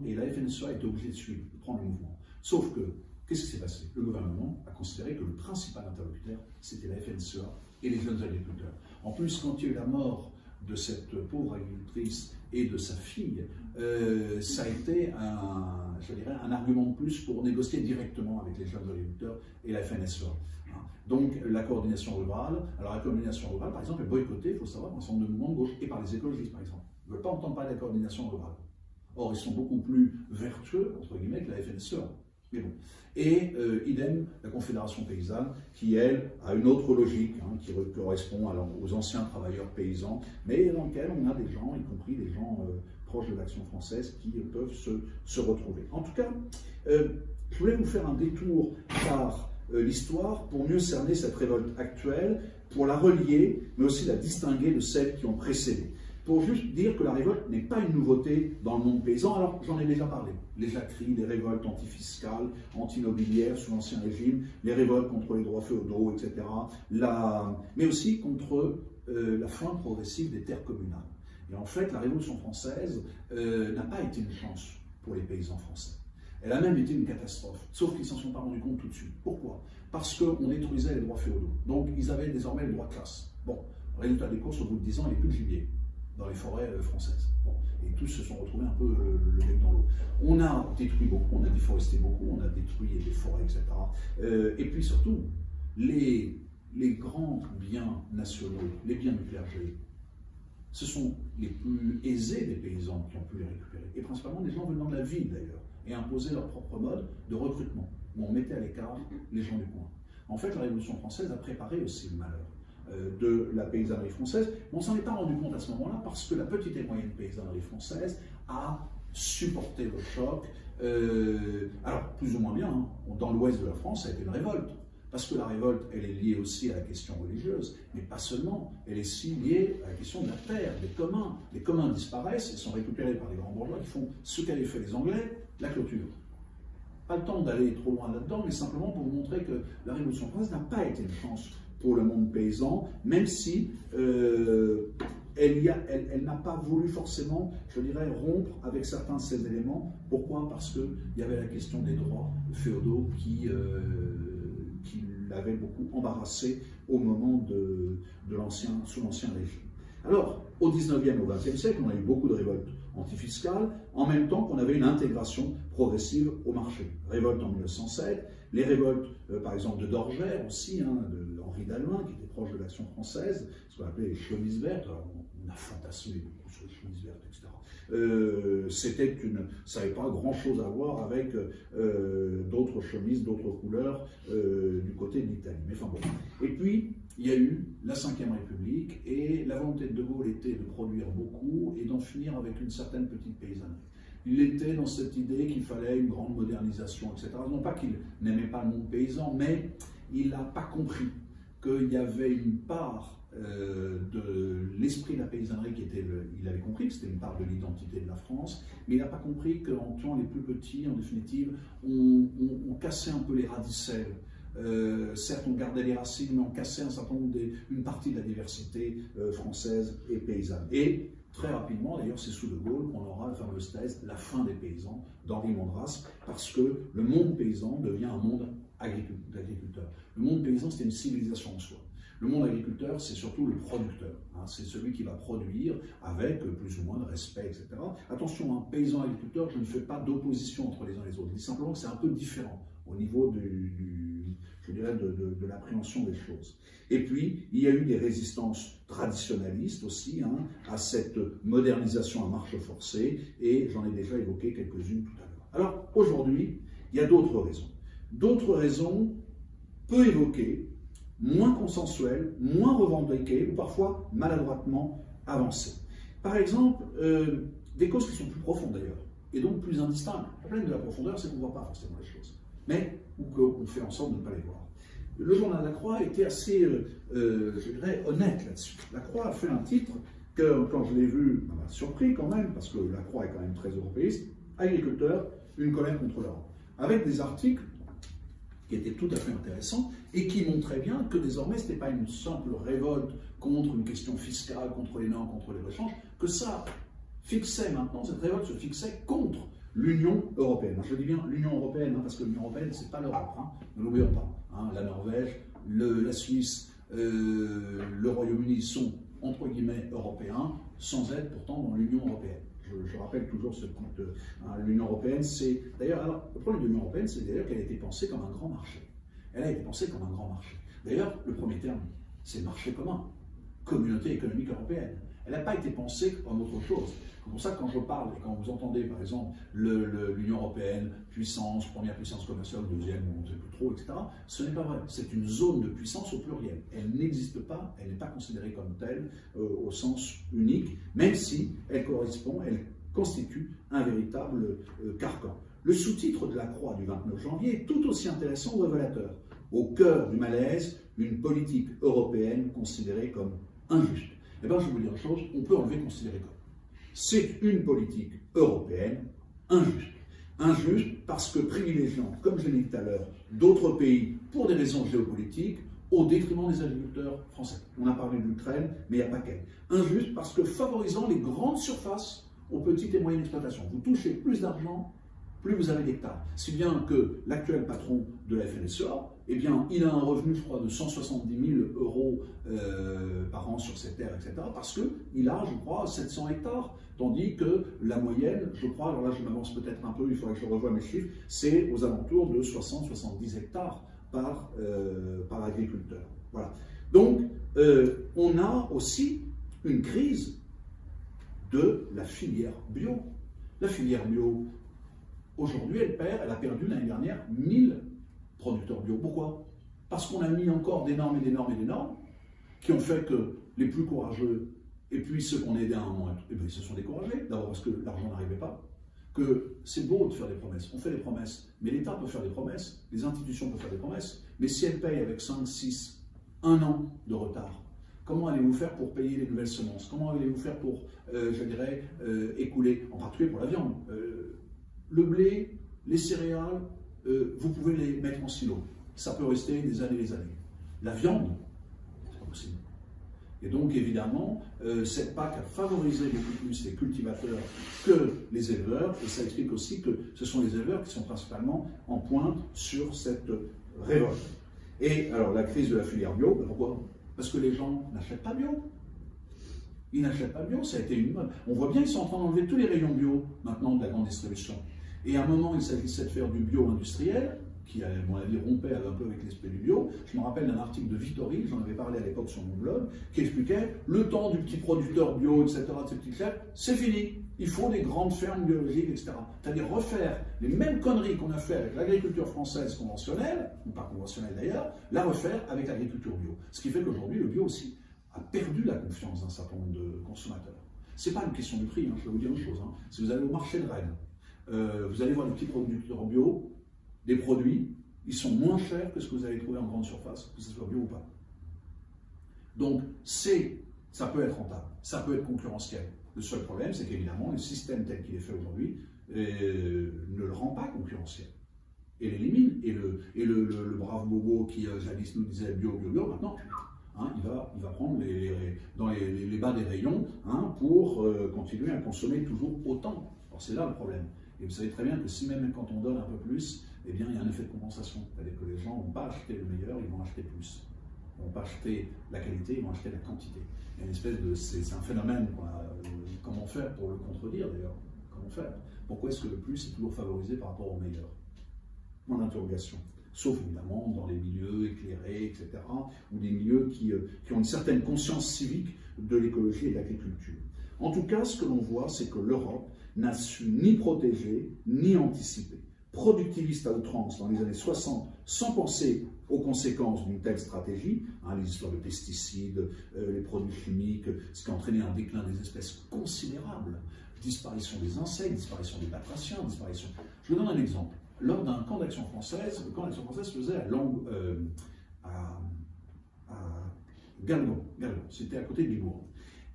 et la FNSEA a été obligée de suivre, de prendre le mouvement. Sauf que, qu'est-ce qui s'est passé? Le gouvernement a considéré que le principal interlocuteur, c'était la FNSEA et les jeunes agriculteurs. En plus, quand il y a eu la mort de cette pauvre agricultrice et de sa fille, ça a été un argument de plus pour négocier directement avec les jeunes agriculteurs et la FNSEA. Donc la coordination rurale, alors la coordination rurale par exemple est boycottée, il faut savoir, dans un certain nombre de mouvements de gauche et par les écologistes par exemple. Ils ne veulent pas entendre parler de la coordination rurale. Or ils sont beaucoup plus vertueux, entre guillemets, que la FNSEA. Mais bon. Et idem, la Confédération paysanne, qui elle a une autre logique, qui correspond aux anciens travailleurs paysans, mais dans lequel on a des gens, y compris des gens proches de l'Action française, qui peuvent se retrouver. En tout cas, je voulais vous faire un détour par l'histoire pour mieux cerner cette révolte actuelle, pour la relier, mais aussi la distinguer de celles qui ont précédé. Pour juste dire que la révolte n'est pas une nouveauté dans le monde paysan, alors j'en ai déjà parlé. Les jacqueries, les révoltes antifiscales, anti-nobiliaires sous l'Ancien Régime, les révoltes contre les droits féodaux, etc. Mais aussi contre la fin progressive des terres communales. Et en fait, la Révolution française n'a pas été une chance pour les paysans français. Elle a même été une catastrophe, sauf qu'ils ne s'en sont pas rendus compte tout de suite. Pourquoi? Parce qu'on détruisait les droits féodaux. Donc ils avaient désormais le droit de classe. Bon, résultat des courses, au bout de 10 ans, il n'y a plus de gibier. dans les forêts françaises. Bon. Et tous se sont retrouvés un peu le bec dans l'eau. On a détruit beaucoup, on a déforesté beaucoup, on a détruit des forêts, etc. Et puis surtout, les grands biens nationaux, les biens du clergé, ce sont les plus aisés des paysans qui ont pu les récupérer. Et principalement des gens venant de la ville d'ailleurs, et imposer leur propre mode de recrutement, où on mettait à l'écart les gens du coin. En fait, la Révolution française a préparé aussi le malheur de la paysannerie française. Mais on ne s'en est pas rendu compte à ce moment-là parce que la petite et moyenne paysannerie française a supporté le choc. Alors, plus ou moins bien, hein. Dans l'ouest de la France, ça a été une révolte. Parce que la révolte, elle est liée aussi à la question religieuse, mais pas seulement. Elle est aussi liée à la question de la terre, des communs. Les communs disparaissent, ils sont récupérés par les grands bourgeois qui font ce qu'avaient fait les Anglais, la clôture. Pas le temps d'aller trop loin là-dedans, mais simplement pour vous montrer que la Révolution française n'a pas été une chance pour le monde paysan, même si elle n'a pas voulu forcément, je dirais, rompre avec certains de ces éléments. Pourquoi? Parce qu'il y avait la question des droits féodaux qui l'avait beaucoup embarrassé au moment sous l'Ancien Régime. Alors, au 19e, au 20e siècle, on a eu beaucoup de révoltes antifiscales, en même temps qu'on avait une intégration progressive au marché. Révolte en 1907, les révoltes, par exemple, de Dorgère aussi, hein, de Henri d'Alluin, qui était proche de l'Action française, ce qu'on appelait les chemises vertes. Alors, on a fantasmé beaucoup sur les chemises vertes, etc. Ça n'avait pas grand-chose à voir avec d'autres chemises, d'autres couleurs du côté de l'Italie. Mais enfin bon. Et puis, il y a eu la Ve République et la volonté de Gaulle était de produire beaucoup et d'en finir avec une certaine petite paysannerie. Il était dans cette idée qu'il fallait une grande modernisation, etc. Non pas qu'il n'aimait pas le monde paysan, mais il n'a pas compris qu'il y avait une part de l'esprit de la paysannerie qui était, il avait compris que c'était une part de l'identité de la France, mais il n'a pas compris qu'en tuant les plus petits, en définitive, on cassait un peu les radicelles. Certes, on gardait les racines, mais on cassait un certain nombre une partie de la diversité française et paysanne. Et très rapidement, d'ailleurs, c'est sous De Gaulle qu'on aura la fameuse thèse « La fin des paysans » d'Henri Mondras, parce que le monde paysan devient un monde d'agriculteurs. Le monde paysan, c'était une civilisation en soi. Le monde agriculteur, c'est surtout le producteur. Hein, c'est celui qui va produire avec plus ou moins de respect, etc. Attention, un paysan agriculteur, je ne fais pas d'opposition entre les uns et les autres. Je dis simplement que c'est un peu différent au niveau je dirais, de l'appréhension des choses. Et puis, il y a eu des résistances traditionnalistes aussi hein, à cette modernisation à marche forcée, et j'en ai déjà évoqué quelques-unes tout à l'heure. Alors, aujourd'hui, il y a d'autres raisons. D'autres raisons peu évoquées, moins consensuelles, moins revendiquées, ou parfois maladroitement avancées. Par exemple, des causes qui sont plus profondes d'ailleurs, et donc plus indistinctes. Le problème de la profondeur, c'est qu'on ne voit pas forcément les choses, mais ou qu'on fait en sorte de ne pas les voir. Le journal La Croix était assez, je dirais, honnête là-dessus. La Croix a fait un titre que, quand je l'ai vu, m'a surpris quand même, parce que La Croix est quand même très européiste, « Agriculteurs, une colère contre l'Europe », avec des articles qui étaient tout à fait intéressants et qui montraient bien que désormais, ce n'était pas une simple révolte contre une question fiscale, contre les normes, contre les échanges, que ça fixait maintenant, cette révolte se fixait contre l'Union européenne. Je dis bien l'Union européenne, hein, parce que l'Union européenne, ce n'est pas l'Europe, hein, ne l'oublions pas. Hein, la Norvège, la Suisse, le Royaume-Uni sont, entre guillemets, européens, sans être pourtant dans l'Union européenne. Je rappelle toujours ce point de l'Union européenne, c'est d'ailleurs, alors le problème de l'Union européenne, c'est d'ailleurs qu'elle a été pensée comme un grand marché. Elle a été pensée comme un grand marché. D'ailleurs, le premier terme, c'est le marché commun, communauté économique européenne. Elle n'a pas été pensée comme autre chose. C'est pour ça que quand je parle, et quand vous entendez par exemple l'Union européenne, puissance, première puissance commerciale, deuxième, on ne sait plus trop, etc., ce n'est pas vrai. C'est une zone de puissance au pluriel. Elle n'existe pas, elle n'est pas considérée comme telle au sens unique, même si elle constitue un véritable carcan. Le sous-titre de La Croix du 29 janvier est tout aussi intéressant ou révélateur. Au cœur du malaise, une politique européenne considérée comme injuste. Eh bien, je vais vous dire une chose, on peut enlever considérer comme. C'est une politique européenne injuste. Injuste parce que privilégiant, comme je l'ai dit tout à l'heure, d'autres pays pour des raisons géopolitiques au détriment des agriculteurs français. On a parlé de l'Ukraine, mais il n'y a pas qu'elle. Injuste parce que favorisant les grandes surfaces aux petites et moyennes exploitations. Vous touchez plus d'argent, plus vous avez d'hectares. Si bien que l'actuel patron de la FNSEA, eh bien, il a un revenu, je crois, de 170 000 euros par an sur ses terres, etc., parce qu'il a, je crois, 700 hectares, tandis que la moyenne, je crois, alors là je m'avance peut-être un peu, il faudrait que je revoie mes chiffres, c'est aux alentours de 60-70 hectares par agriculteur. Voilà. Donc, on a aussi une crise de la filière bio. La filière bio, aujourd'hui, elle a perdu l'année dernière 1000 producteurs bio. Pourquoi? Parce qu'on a mis encore des normes et des normes et des normes qui ont fait que les plus courageux et puis ceux qu'on aidait à un moment, eh bien, ils se sont découragés. D'abord parce que l'argent n'arrivait pas. Que c'est beau de faire des promesses. On fait des promesses, mais l'État peut faire des promesses, les institutions peuvent faire des promesses, mais si elles payent avec 5, 6, 1 an de retard, comment allez-vous faire pour payer les nouvelles semences? Comment allez-vous faire pour, je dirais, écouler, en particulier pour la viande? Le blé, les céréales, vous pouvez les mettre en silo. Ça peut rester des années et des années. La viande, c'est pas possible. Et donc, évidemment, cette PAC a favorisé beaucoup plus les cultivateurs que les éleveurs, et ça explique aussi que ce sont les éleveurs qui sont principalement en pointe sur cette révolte. Et alors, la crise de la filière bio, pourquoi? Parce que les gens n'achètent pas bio. Ils n'achètent pas bio, ça a été une mode. On voit bien qu'ils sont en train d'enlever tous les rayons bio, maintenant, de la grande distribution. Et à un moment, il s'agissait de faire du bio industriel, qui, à mon avis, rompait un peu avec l'esprit du bio. Je me rappelle d'un article de Vittori, j'en avais parlé à l'époque sur mon blog, qui expliquait le temps du petit producteur bio, etc., de ces petites fermes, c'est fini. Il faut des grandes fermes biologiques, etc. C'est-à-dire refaire les mêmes conneries qu'on a fait avec l'agriculture française conventionnelle, ou pas conventionnelle d'ailleurs, la refaire avec l'agriculture bio. Ce qui fait qu'aujourd'hui, le bio aussi a perdu la confiance d'un certain nombre de consommateurs. Ce n'est pas une question de prix, je vais vous dire une chose. Si vous allez au marché de Rennes, vous allez voir les petits producteurs bio, des produits, ils sont moins chers que ce que vous allez trouver en grande surface, que ce soit bio ou pas. Donc, ça peut être rentable, ça peut être concurrentiel. Le seul problème, c'est qu'évidemment, le système tel qu'il est fait aujourd'hui ne le rend pas concurrentiel. Et l'élimine. Et le brave bobo qui jadis nous disait bio, bio, bio, maintenant, il va prendre dans les bas des rayons pour continuer à consommer toujours autant. Alors c'est là le problème. Et vous savez très bien que si même quand on donne un peu plus, eh bien il y a un effet de compensation. C'est-à-dire que les gens ne vont pas acheter le meilleur, ils vont acheter plus. Ils ne vont pas acheter la qualité, ils vont acheter la quantité. Il y a une espèce de... C'est un phénomène. Comment faire pour le contredire d'ailleurs? Comment faire? Pourquoi est-ce que le plus est toujours favorisé par rapport au meilleur? Mon interrogation. Sauf évidemment dans les milieux éclairés, etc., ou des milieux qui ont une certaine conscience civique de l'écologie et de l'agriculture. En tout cas, ce que l'on voit, c'est que l'Europe n'a su ni protéger, ni anticiper. Productiviste à outrance dans les années 60, sans penser aux conséquences d'une telle stratégie, les histoires de pesticides, les produits chimiques, ce qui a entraîné un déclin des espèces considérable, disparition des insectes, disparition des batraciens, disparition... Je vous donne un exemple. Lors d'un camp d'action française, le camp d'action française se faisait à Galgon, c'était à côté de Limours.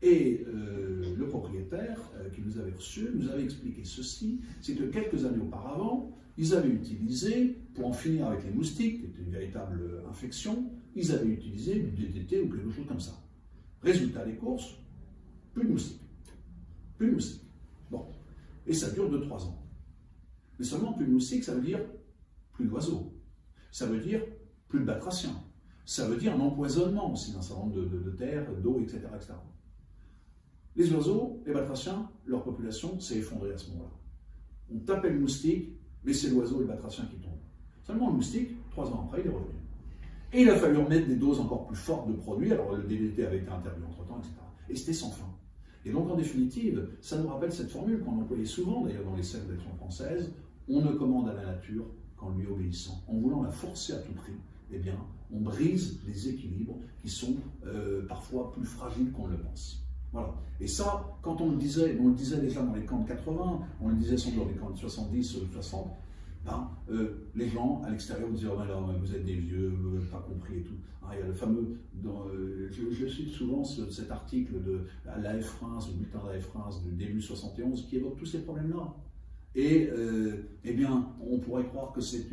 Et le propriétaire qui nous avait reçus nous avait expliqué ceci, c'est que quelques années auparavant, ils avaient utilisé, pour en finir avec les moustiques, qui était une véritable infection, ils avaient utilisé du DDT ou quelque chose comme ça. Résultat des courses, plus de moustiques. Plus de moustiques. Bon. Et ça dure 2-3 ans. Mais seulement plus de moustiques, ça veut dire plus d'oiseaux. Ça veut dire plus de batraciens. Ça veut dire un empoisonnement aussi d'un certain nombre de terres, d'eau, etc., etc. Les oiseaux, les batraciens, leur population s'est effondrée à ce moment-là. On tapait le moustique, mais c'est l'oiseau et le batracien qui tombent. Seulement le moustique, 3 ans après, il est revenu. Et il a fallu remettre des doses encore plus fortes de produits, alors le DDT avait été interdit entre-temps, etc. Et c'était sans fin. Et donc en définitive, ça nous rappelle cette formule qu'on employait souvent d'ailleurs dans les cercles d'action française, on ne commande à la nature qu'en lui obéissant. En voulant la forcer à tout prix, eh bien, on brise les équilibres qui sont parfois plus fragiles qu'on le pense. Voilà. Et ça, quand on le disait déjà dans les camps de 80, on le disait sans doute dans les camps de 70, 60, les gens à l'extérieur disaient oh, alors, vous êtes des vieux, vous n'avez pas compris et tout. Il y a le fameux, je cite souvent cet article de l'AF France, le bulletin de l'AF France du début 71, qui évoque tous ces problèmes-là. Et eh bien, on pourrait croire que c'est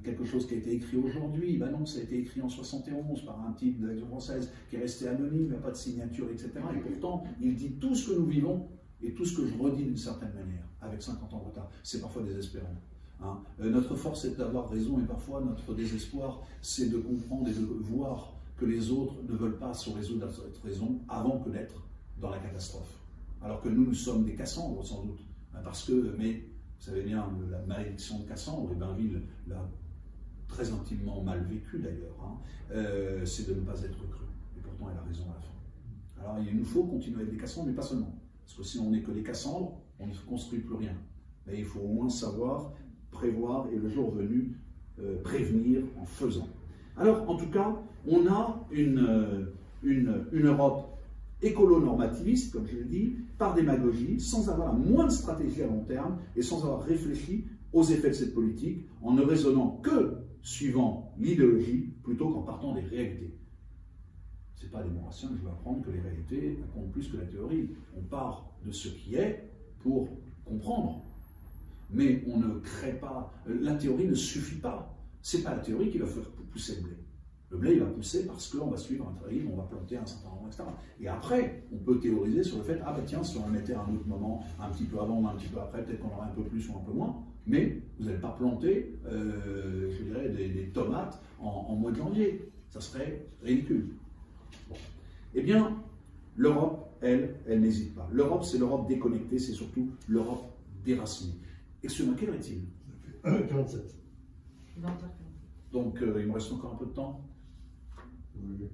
quelque chose qui a été écrit aujourd'hui. Ben non, ça a été écrit en 71 par un type de l'Action française qui est resté anonyme, il n'y a pas de signature, etc. Et pourtant, il dit tout ce que nous vivons et tout ce que je redis d'une certaine manière, avec 50 ans de retard. C'est parfois désespérant. Hein. Notre force est d'avoir raison et parfois notre désespoir, c'est de comprendre et de voir que les autres ne veulent pas se résoudre à cette raison avant que d'être dans la catastrophe. Alors que nous sommes des Cassandres sans doute, hein, parce que, mais vous savez bien, la malédiction de Cassandre, et Bainville l'a très intimement mal vécu d'ailleurs, hein, c'est de ne pas être cru. Et pourtant elle a raison à la fin. Alors il nous faut continuer à être des Cassandres, mais pas seulement. Parce que si on n'est que des Cassandres, on ne construit plus rien. Mais il faut au moins savoir prévoir et le jour venu prévenir en faisant. Alors en tout cas, on a une Europe écolo-normativiste, comme je l'ai dit, par démagogie, sans avoir la moindre stratégie à long terme et sans avoir réfléchi aux effets de cette politique, en ne raisonnant que suivant l'idéologie plutôt qu'en partant des réalités. Ce n'est pas à des Maurassiens que je vais apprendre que les réalités comptent plus que la théorie. On part de ce qui est pour comprendre. Mais on ne crée pas, la théorie ne suffit pas. Ce n'est pas la théorie qui va faire pousser le blé. Le blé, il va pousser parce qu'on va suivre un rythme, on va planter un certain moment, etc. Et après, on peut théoriser sur le fait, ah ben tiens, si on le mettait à un autre moment, un petit peu avant ou un petit peu après, peut-être qu'on aurait un peu plus ou un peu moins, mais vous n'allez pas planter, je dirais, des tomates en mois de janvier. Ça serait ridicule. Bon. Eh bien, l'Europe, elle n'hésite pas. L'Europe, c'est l'Europe déconnectée, c'est surtout l'Europe déracinée. Excusez-moi, quelle heure est-il? 47. Donc, il me reste encore un peu de temps.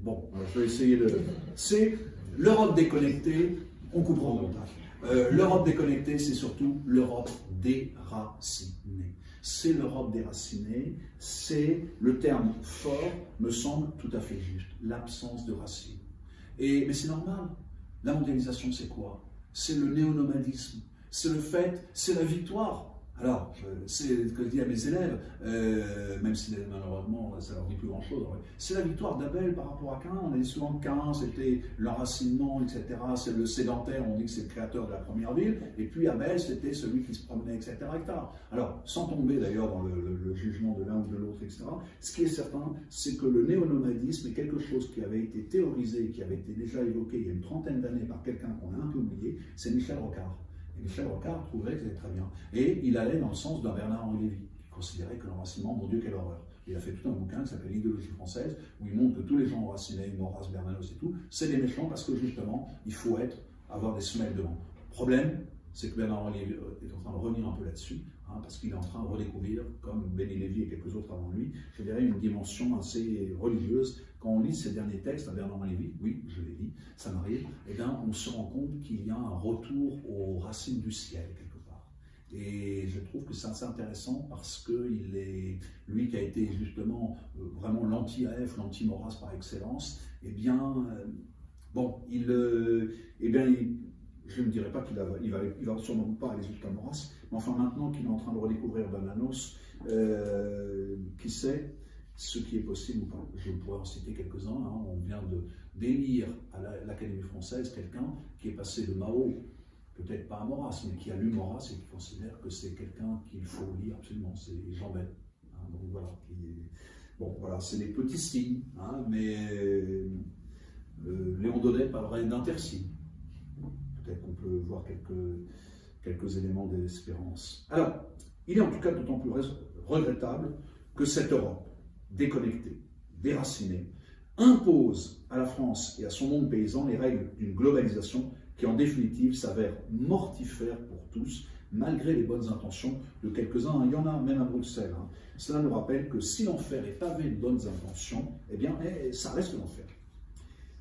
Bon, je vais essayer de... C'est l'Europe déconnectée, on coupera au montage. L'Europe déconnectée, c'est surtout l'Europe déracinée. C'est l'Europe déracinée, c'est le terme fort, me semble tout à fait juste, l'absence de racines. Mais c'est normal. La mondialisation, c'est quoi? C'est le néonomadisme, c'est le fait, c'est la victoire. Alors, c'est ce que je dis à mes élèves, même si malheureusement ça leur dit plus grand-chose, c'est la victoire d'Abel par rapport à Caïn. On a dit souvent que Caïn c'était l'enracinement, etc. C'est le sédentaire, on dit que c'est le créateur de la première ville, et puis Abel c'était celui qui se promenait, etc. Alors, sans tomber d'ailleurs dans le jugement de l'un ou de l'autre, etc., ce qui est certain, c'est que le néonomadisme est quelque chose qui avait été théorisé, qui avait été déjà évoqué il y a une trentaine d'années par quelqu'un qu'on a un peu oublié, c'est Michel Rocard. Et Michel Rocard trouvait que c'était très bien. Et il allait dans le sens d'un Bernard-Henri Lévy, qui considérait que l'enracinement, mon Dieu, quelle horreur. Il a fait tout un bouquin qui s'appelle L'idéologie française, où il montre que tous les gens enracinés, Maurras, Bernanos et tout, c'est des méchants parce que justement, il faut avoir des semelles devant. Le problème, c'est que Bernard-Henri Lévy est en train de revenir un peu là-dessus, hein, parce qu'il est en train de redécouvrir, comme Béni Lévy et quelques autres avant lui, je dirais une dimension assez religieuse. Quand on lit ces derniers textes à Bernard-Henri Lévy, oui, je l'ai dit, ça m'arrive, eh bien, on se rend compte qu'il y a un retour aux racines du ciel, quelque part. Et je trouve que c'est assez intéressant parce que lui qui a été justement vraiment l'anti-AF, l'anti-Maurras par excellence, eh bien, je ne dirais pas qu'il va sûrement pas aller jusqu'à Maurras, mais enfin maintenant qu'il est en train de redécouvrir Bernanos, qui sait ce qui est possible ou pas. Je pourrais en citer quelques-uns. Hein. On vient d'élire à l'Académie française quelqu'un qui est passé de Mao, peut-être pas à Maurras, mais qui a lu Maurras et qui considère que c'est quelqu'un qu'il faut lire absolument. C'est Jean Bel. Hein. Donc voilà. Bon, voilà, c'est des petits signes, hein, mais Léon Daudet parlerait d'intersigne. Peut-être qu'on peut voir quelques éléments d'espérance. Alors, il est en tout cas d'autant plus regrettable que cette Europe déconnectée, déracinée, impose à la France et à son monde paysan les règles d'une globalisation qui en définitive s'avère mortifère pour tous, malgré les bonnes intentions de quelques-uns. Il y en a même à Bruxelles. Hein. Cela nous rappelle que si l'enfer est pavé de bonnes intentions, eh bien, ça reste l'enfer.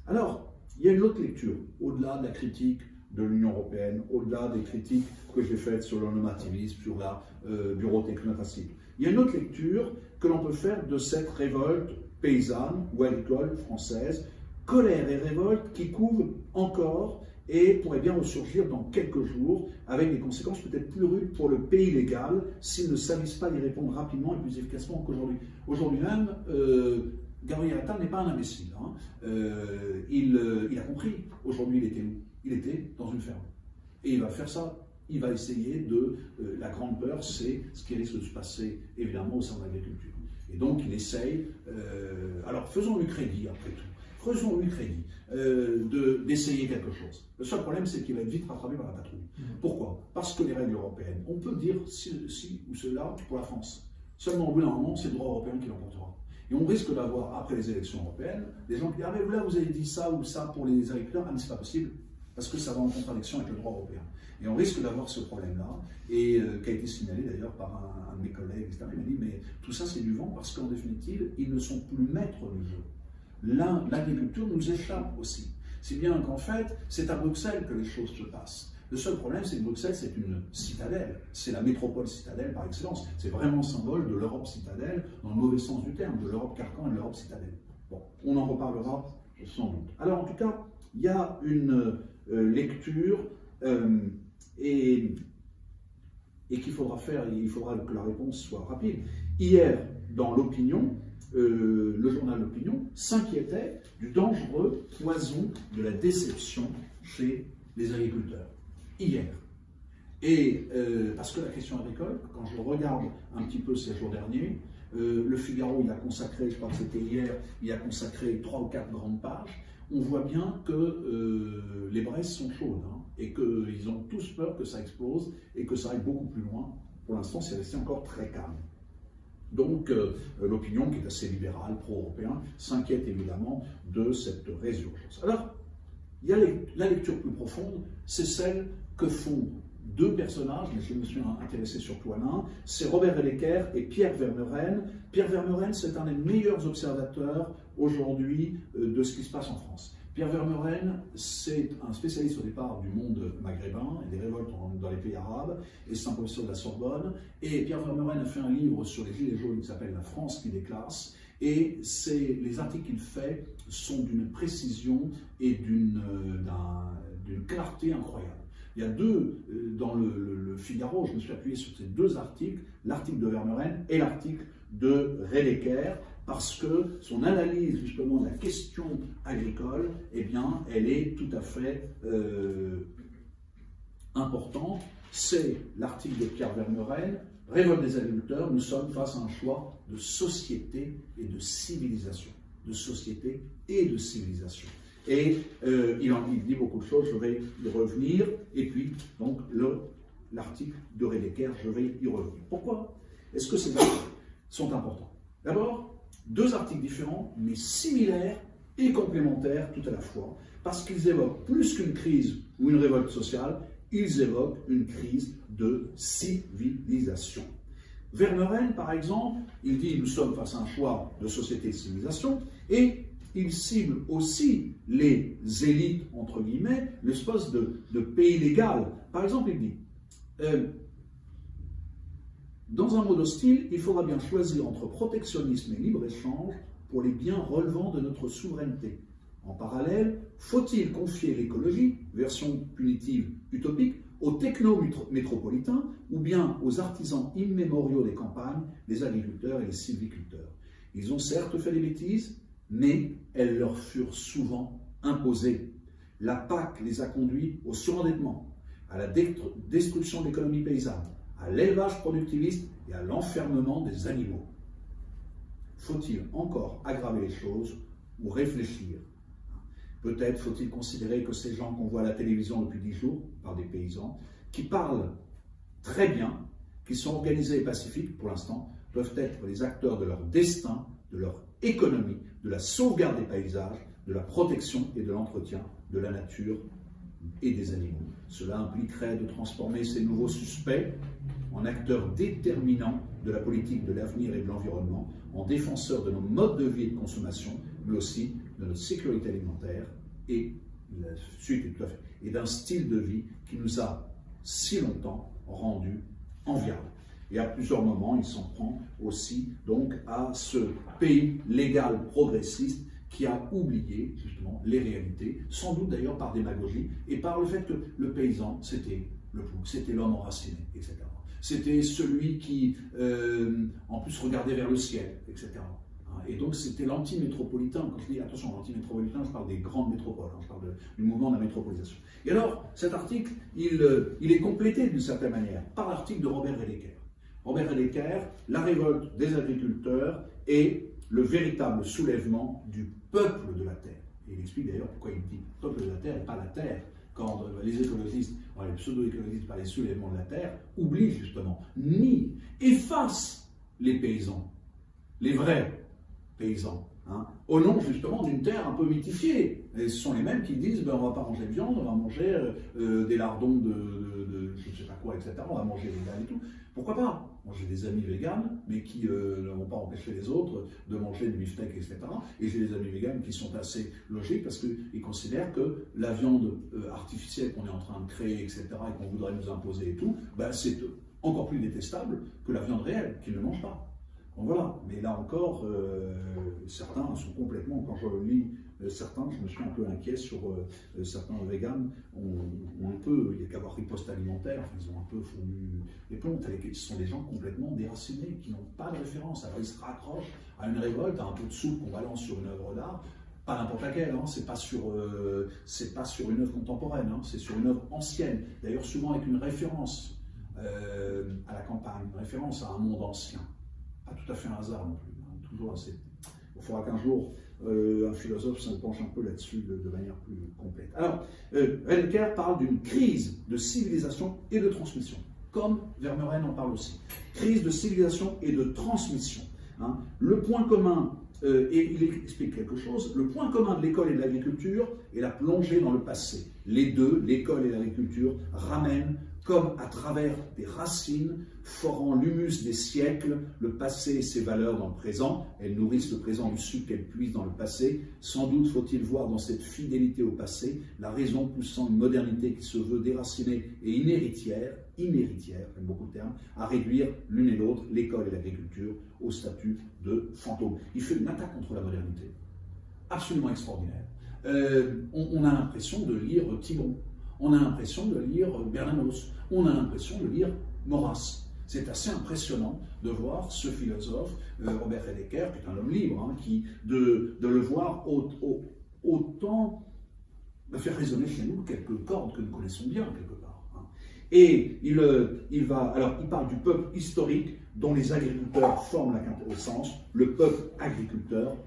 Alors, il y a une autre lecture, au-delà de la critique de l'Union européenne, au-delà des critiques que j'ai faites sur le normativisme, sur la bureau-technocratie. Il y a une autre lecture que l'on peut faire de cette révolte paysanne ou agricole française, colère et révolte qui couvent encore et pourrait bien ressurgir dans quelques jours avec des conséquences peut-être plus rudes pour le pays légal s'il ne s'avise pas d'y répondre rapidement et plus efficacement qu'aujourd'hui. Aujourd'hui même, Gabriel Attal n'est pas un imbécile. Hein. Il a compris. Aujourd'hui, il était où? Il était dans une ferme. Et il va faire ça. Il va essayer de... la grande peur, c'est ce qui risque de se passer, évidemment, au sein de l'agriculture. Et donc, il essaye... alors, faisons-lui crédit, après tout. creusons-lui le crédit d'essayer quelque chose. Le seul problème, c'est qu'il va être vite rattrapé par la patrouille. Pourquoi? Parce que les règles européennes, on peut dire ci ou cela pour la France. Seulement au bout d'un moment, c'est le droit européen qui l'emportera. Et on risque d'avoir, après les élections européennes, des gens qui disent « Ah mais là, vous avez dit ça ou ça pour les agriculteurs. Ah mais c'est pas possible, parce que ça va en contradiction avec le droit européen. » Et on risque d'avoir ce problème-là, et qui a été signalé d'ailleurs par un de mes collègues, etc. Il m'a dit « Mais tout ça, c'est du vent, parce qu'en définitive, ils ne sont plus maîtres du jeu. L'agriculture nous échappe aussi. C'est bien qu'en fait, c'est à Bruxelles que les choses se passent. Le seul problème, c'est que Bruxelles, c'est une citadelle. C'est la métropole citadelle par excellence. C'est vraiment le symbole de l'Europe citadelle, dans le mauvais sens du terme, de l'Europe carcan et de l'Europe citadelle. Bon, on en reparlera sans doute. Alors, en tout cas, il y a une lecture et qu'il faudra faire, il faudra que la réponse soit rapide. Hier, dans l'opinion, le journal L'Opinion s'inquiétait du dangereux poison de la déception chez les agriculteurs. Hier. Et parce que la question agricole, quand je regarde un petit peu ces jours derniers, le Figaro, il a consacré, je crois que c'était hier, il a consacré 3 ou 4 grandes pages. On voit bien que les braises sont chaudes, hein, et qu'ils ont tous peur que ça explose et que ça aille beaucoup plus loin. Pour l'instant, c'est resté encore très calme. Donc, l'opinion, qui est assez libérale, pro-européen, s'inquiète évidemment de cette résurgence. Alors, il y a la lecture plus profonde, c'est celle que font 2 personnages, mais je me suis intéressé surtout à l'un, c'est Robert Rellecker et Pierre Vermeuren. Pierre Vermeuren, c'est un des meilleurs observateurs aujourd'hui de ce qui se passe en France. Pierre Vermeuren, c'est un spécialiste au départ du monde maghrébin et des révoltes dans les pays arabes, et c'est un professeur de la Sorbonne. Et Pierre Vermeuren a fait un livre sur les Gilets jaunes qui s'appelle « La France qui déclasse », et les articles qu'il fait sont d'une précision et d'une clarté incroyable. Il y a dans le Figaro, je me suis appuyé sur ces 2 articles, l'article de Vermeuren et l'article de Rellecker, parce que son analyse justement de la question agricole, eh bien, elle est tout à fait importante. C'est l'article de Pierre Vermeuren, Révolte des agriculteurs, nous sommes face à un choix de société et de civilisation. De société et de civilisation. Et il dit beaucoup de choses, je vais y revenir. Et puis, donc, l'article de Rellecker, je vais y revenir. Pourquoi est-ce que ces articles sont importants? D'abord, 2 articles différents, mais similaires et complémentaires tout à la fois, parce qu'ils évoquent plus qu'une crise ou une révolte sociale, ils évoquent une crise de civilisation. Vermeuren, par exemple, il dit « Nous sommes face à un choix de société et de civilisation », et il cible aussi les élites, entre guillemets, l'espace de pays légal. Par exemple, il dit dans un mode hostile, il faudra bien choisir entre protectionnisme et libre-échange pour les biens relevant de notre souveraineté. En parallèle, faut-il confier l'écologie, version punitive utopique, aux techno-métropolitains ou bien aux artisans immémoriaux des campagnes, les agriculteurs et les sylviculteurs? Ils ont certes fait des bêtises, mais elles leur furent souvent imposées. La PAC les a conduits au surendettement, à la destruction de l'économie paysanne, à l'élevage productiviste et à l'enfermement des animaux. Faut-il encore aggraver les choses ou réfléchir? Peut-être faut-il considérer que ces gens qu'on voit à la télévision depuis 10 jours, par des paysans, qui parlent très bien, qui sont organisés et pacifiques pour l'instant, peuvent être les acteurs de leur destin, de leur économie, de la sauvegarde des paysages, de la protection et de l'entretien de la nature et des animaux. Cela impliquerait de transformer ces nouveaux suspects en acteurs déterminants de la politique de l'avenir et de l'environnement, en défenseurs de nos modes de vie et de consommation, mais aussi de notre sécurité alimentaire et la suite tout à fait, et d'un style de vie qui nous a si longtemps rendus enviables. Et à plusieurs moments, il s'en prend aussi donc à ce pays légal progressiste qui a oublié justement les réalités, sans doute d'ailleurs par démagogie et par le fait que le paysan, c'était le plouc, c'était l'homme enraciné, etc. C'était celui qui, en plus, regardait vers le ciel, etc. Et donc, c'était l'anti-métropolitain. Quand je dis, attention, l'anti-métropolitain, je parle des grandes métropoles, je parle du mouvement de la métropolisation. Et alors, cet article, il est complété d'une certaine manière par l'article de Robert Rellecker. Robert Rellecker, la révolte des agriculteurs et le véritable soulèvement du peuple de la terre. Et il explique d'ailleurs pourquoi il dit peuple de la terre et pas la terre. Quand les écologistes, les pseudo-écologistes par les soulèvements de la terre, oublient justement, nient, effacent les paysans, les vrais paysans, hein, au nom justement d'une terre un peu mythifiée. Et ce sont les mêmes qui disent on ne va pas manger de viande, on va manger des lardons de je ne sais pas quoi, etc. On va manger vegan et tout. Pourquoi pas? Moi j'ai des amis véganes, mais qui ne vont pas empêcher les autres de manger du beefsteak, etc. Et j'ai des amis véganes qui sont assez logiques parce qu'ils considèrent que la viande artificielle qu'on est en train de créer, etc., et qu'on voudrait nous imposer et tout, ben, c'est encore plus détestable que la viande réelle qu'ils ne mangent pas. Donc voilà, mais là encore, certains sont complètement, quand je lis certains, je me suis un peu inquiet sur certains véganes, ont un peu, il n'y a qu'à voir Riposte Alimentaire, ils ont un peu fondu les plombs, ce sont des gens complètement déracinés, qui n'ont pas de référence, alors ils se raccrochent à une révolte, à un peu de soupe qu'on balance sur une œuvre d'art, pas n'importe laquelle, hein, c'est pas sur une œuvre contemporaine, hein, c'est sur une œuvre ancienne, d'ailleurs souvent avec une référence à la campagne, une référence à un monde ancien. Pas tout à fait un hasard non plus, hein, toujours assez. Il faudra qu'un jour un philosophe se penche un peu là-dessus de manière plus complète. Alors, Renker parle d'une crise de civilisation et de transmission, comme Vermeuren en parle aussi. Crise de civilisation et de transmission. Hein. Le point commun, et il explique quelque chose, le point commun de l'école et de l'agriculture est la plongée dans le passé. Les deux, l'école et l'agriculture, ramènent comme à travers des racines, forant l'humus des siècles, le passé et ses valeurs dans le présent. Elles nourrissent le présent du sucre qu'elles puisent dans le passé. Sans doute faut-il voir dans cette fidélité au passé la raison poussant une modernité qui se veut déracinée et inhéritière, j'aime beaucoup le terme, à réduire l'une et l'autre, l'école et l'agriculture, au statut de fantôme. Il fait une attaque contre la modernité, absolument extraordinaire. On a l'impression de lire Thibon. On a l'impression de lire Bernanos, on a l'impression de lire Maurras. C'est assez impressionnant de voir ce philosophe, Robert Heidegger, qui est un homme libre, hein, de le voir autant faire résonner chez nous quelques cordes que nous connaissons bien, quelque part. Hein. Et il parle du peuple historique dont les agriculteurs forment la quintessence, le peuple agriculteur.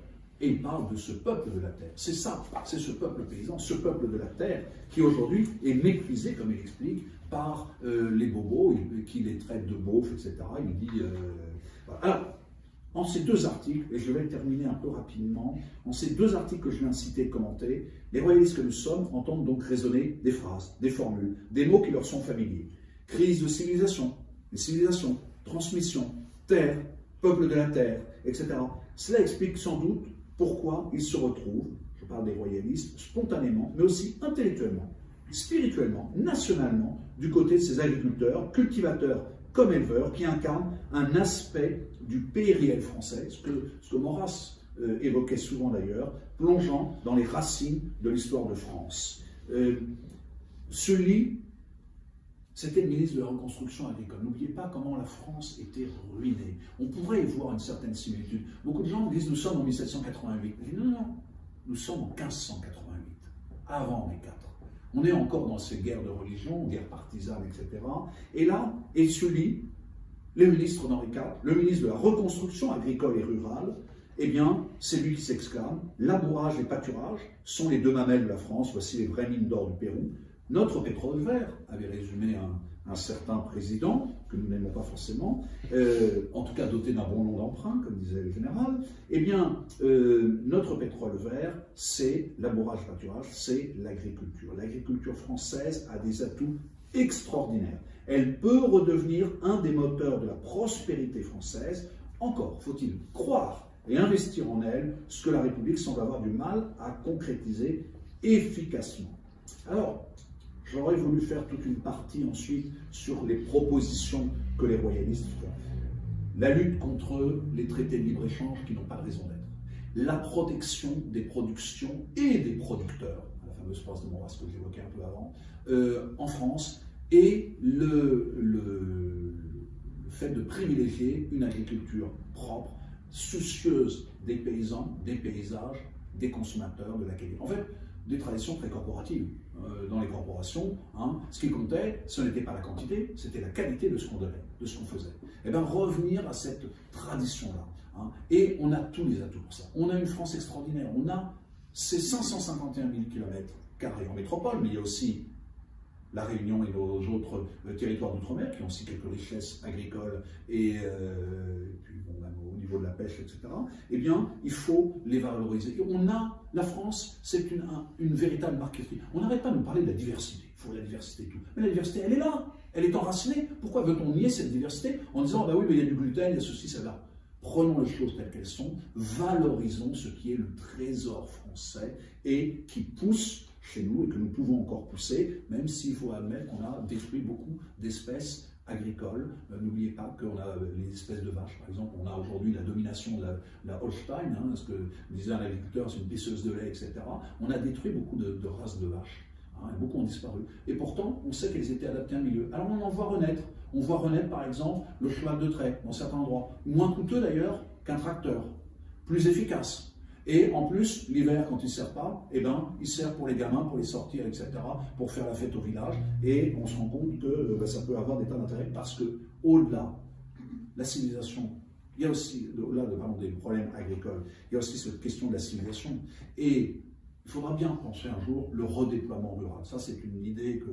Et il parle de ce peuple de la terre. C'est ça, c'est ce peuple paysan, ce peuple de la terre qui aujourd'hui est méprisé, comme il explique, par les bobos, qui les traitent de beaufs, etc. Il dit... Voilà. Alors, en ces deux articles, et je vais terminer un peu rapidement, en ces deux articles que je viens de citer et commenter, les royalistes que nous sommes entendent donc résonner des phrases, des formules, des mots qui leur sont familiers. Crise de civilisation, des civilisations, transmission, terre, peuple de la terre, etc. Cela explique sans doute pourquoi ils se retrouvent, je parle des royalistes, spontanément, mais aussi intellectuellement, spirituellement, nationalement, du côté de ces agriculteurs, cultivateurs comme éleveurs, qui incarnent un aspect du pays réel français, ce que Maurras évoquait souvent d'ailleurs, plongeant dans les racines de l'histoire de France. Sully, c'était le ministre de la Reconstruction agricole. N'oubliez pas comment la France était ruinée. On pourrait y voir une certaine similitude. Beaucoup de gens disent nous sommes en 1788. Je dis non, nous sommes en 1588, avant les 4. On est encore dans ces guerres de religion, guerres partisanes, etc. Et là, Sully, le ministre d'Henri IV, le ministre de la Reconstruction agricole et rurale, eh bien, c'est lui qui s'exclame labourage et pâturage sont les deux mamelles de la France, voici les vraies mines d'or du Pérou. Notre pétrole vert, avait résumé un certain président, que nous n'aimons pas forcément, en tout cas doté d'un bon nom d'emprunt, comme disait le général, eh bien, notre pétrole vert, c'est labourage et pâturage, c'est l'agriculture. L'agriculture française a des atouts extraordinaires. Elle peut redevenir un des moteurs de la prospérité française. Encore faut-il croire et investir en elle, ce que la République semble avoir du mal à concrétiser efficacement. Alors, j'aurais voulu faire toute une partie ensuite sur les propositions que les royalistes font. La lutte contre les traités de libre-échange qui n'ont pas de raison d'être. La protection des productions et des producteurs, la fameuse phrase de Maurras que j'évoquais un peu avant, en France, et le fait de privilégier une agriculture propre, soucieuse des paysans, des paysages, des consommateurs, de la qualité. En fait, des traditions très corporatives. Dans les corporations, hein, ce qui comptait, ce n'était pas la quantité, c'était la qualité de ce qu'on donnait, de ce qu'on faisait. Et bien revenir à cette tradition-là. Hein, et on a tous les atouts pour ça. On a une France extraordinaire, on a c'est 551 000 km² en métropole, mais il y a aussi la Réunion et nos autres territoires d'outre-mer qui ont aussi quelques richesses agricoles et puis bon, même au niveau de la pêche, etc. Eh bien, il faut les valoriser. Et la France, c'est une véritable marque. On n'arrête pas de nous parler de la diversité. Il faut la diversité et tout. Mais la diversité, elle est là. Elle est enracinée. Pourquoi veut-on nier cette diversité en disant, ah bah oui, mais il y a du gluten, il y a ceci, cela. Prenons les choses telles qu'elles sont, valorisons ce qui est le trésor français et qui pousse chez nous et que nous pouvons encore pousser, même s'il faut admettre qu'on a détruit beaucoup d'espèces agricoles. N'oubliez pas qu'on a les espèces de vaches, par exemple, on a aujourd'hui la domination de la Holstein, ce que disait un agriculteur, c'est une pisseuse de lait, etc. On a détruit beaucoup de races de vaches, et beaucoup ont disparu. Et pourtant, on sait qu'elles étaient adaptées à un milieu. Alors on en voit renaître. On voit renaître, par exemple, le cheval de trait, dans certains endroits. Moins coûteux d'ailleurs qu'un tracteur, plus efficace. Et en plus, l'hiver, quand il ne sert pas, eh ben, il sert pour les gamins, pour les sortir, etc., pour faire la fête au village. Et on se rend compte que ça peut avoir des tas d'intérêts parce que, au-delà, la civilisation, il y a aussi, au-delà des problèmes agricoles, il y a aussi cette question de la civilisation. Et il faudra bien penser un jour le redéploiement rural. Ça, c'est une idée que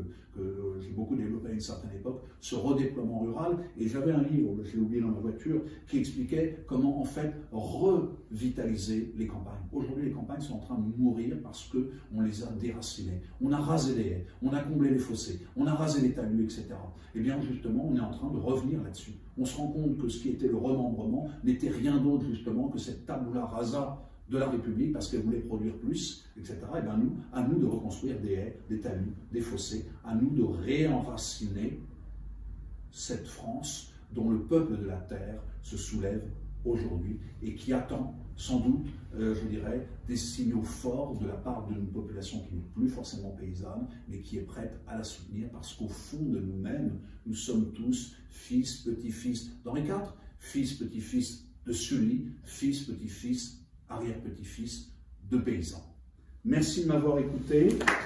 j'ai beaucoup développée à une certaine époque, ce redéploiement rural. Et j'avais un livre, je l'ai oublié dans ma voiture, qui expliquait comment, en fait, revitaliser les campagnes. Aujourd'hui, les campagnes sont en train de mourir parce qu'on les a déracinées. On a rasé les haies, on a comblé les fossés, on a rasé les talus, etc. Et bien, justement, on est en train de revenir là-dessus. On se rend compte que ce qui était le remembrement n'était rien d'autre, justement, que cette tabula rasa de la République parce qu'elle voulait produire plus, etc. Et bien à nous de reconstruire des haies, des talus, des fossés, à nous de réenraciner cette France dont le peuple de la terre se soulève aujourd'hui et qui attend sans doute, je dirais, des signaux forts de la part d'une population qui n'est plus forcément paysanne, mais qui est prête à la soutenir parce qu'au fond de nous-mêmes, nous sommes tous fils, petits-fils d'Henri IV, fils, petits-fils de Sully, fils, petits-fils arrière-petit-fils de paysans. Merci de m'avoir écouté.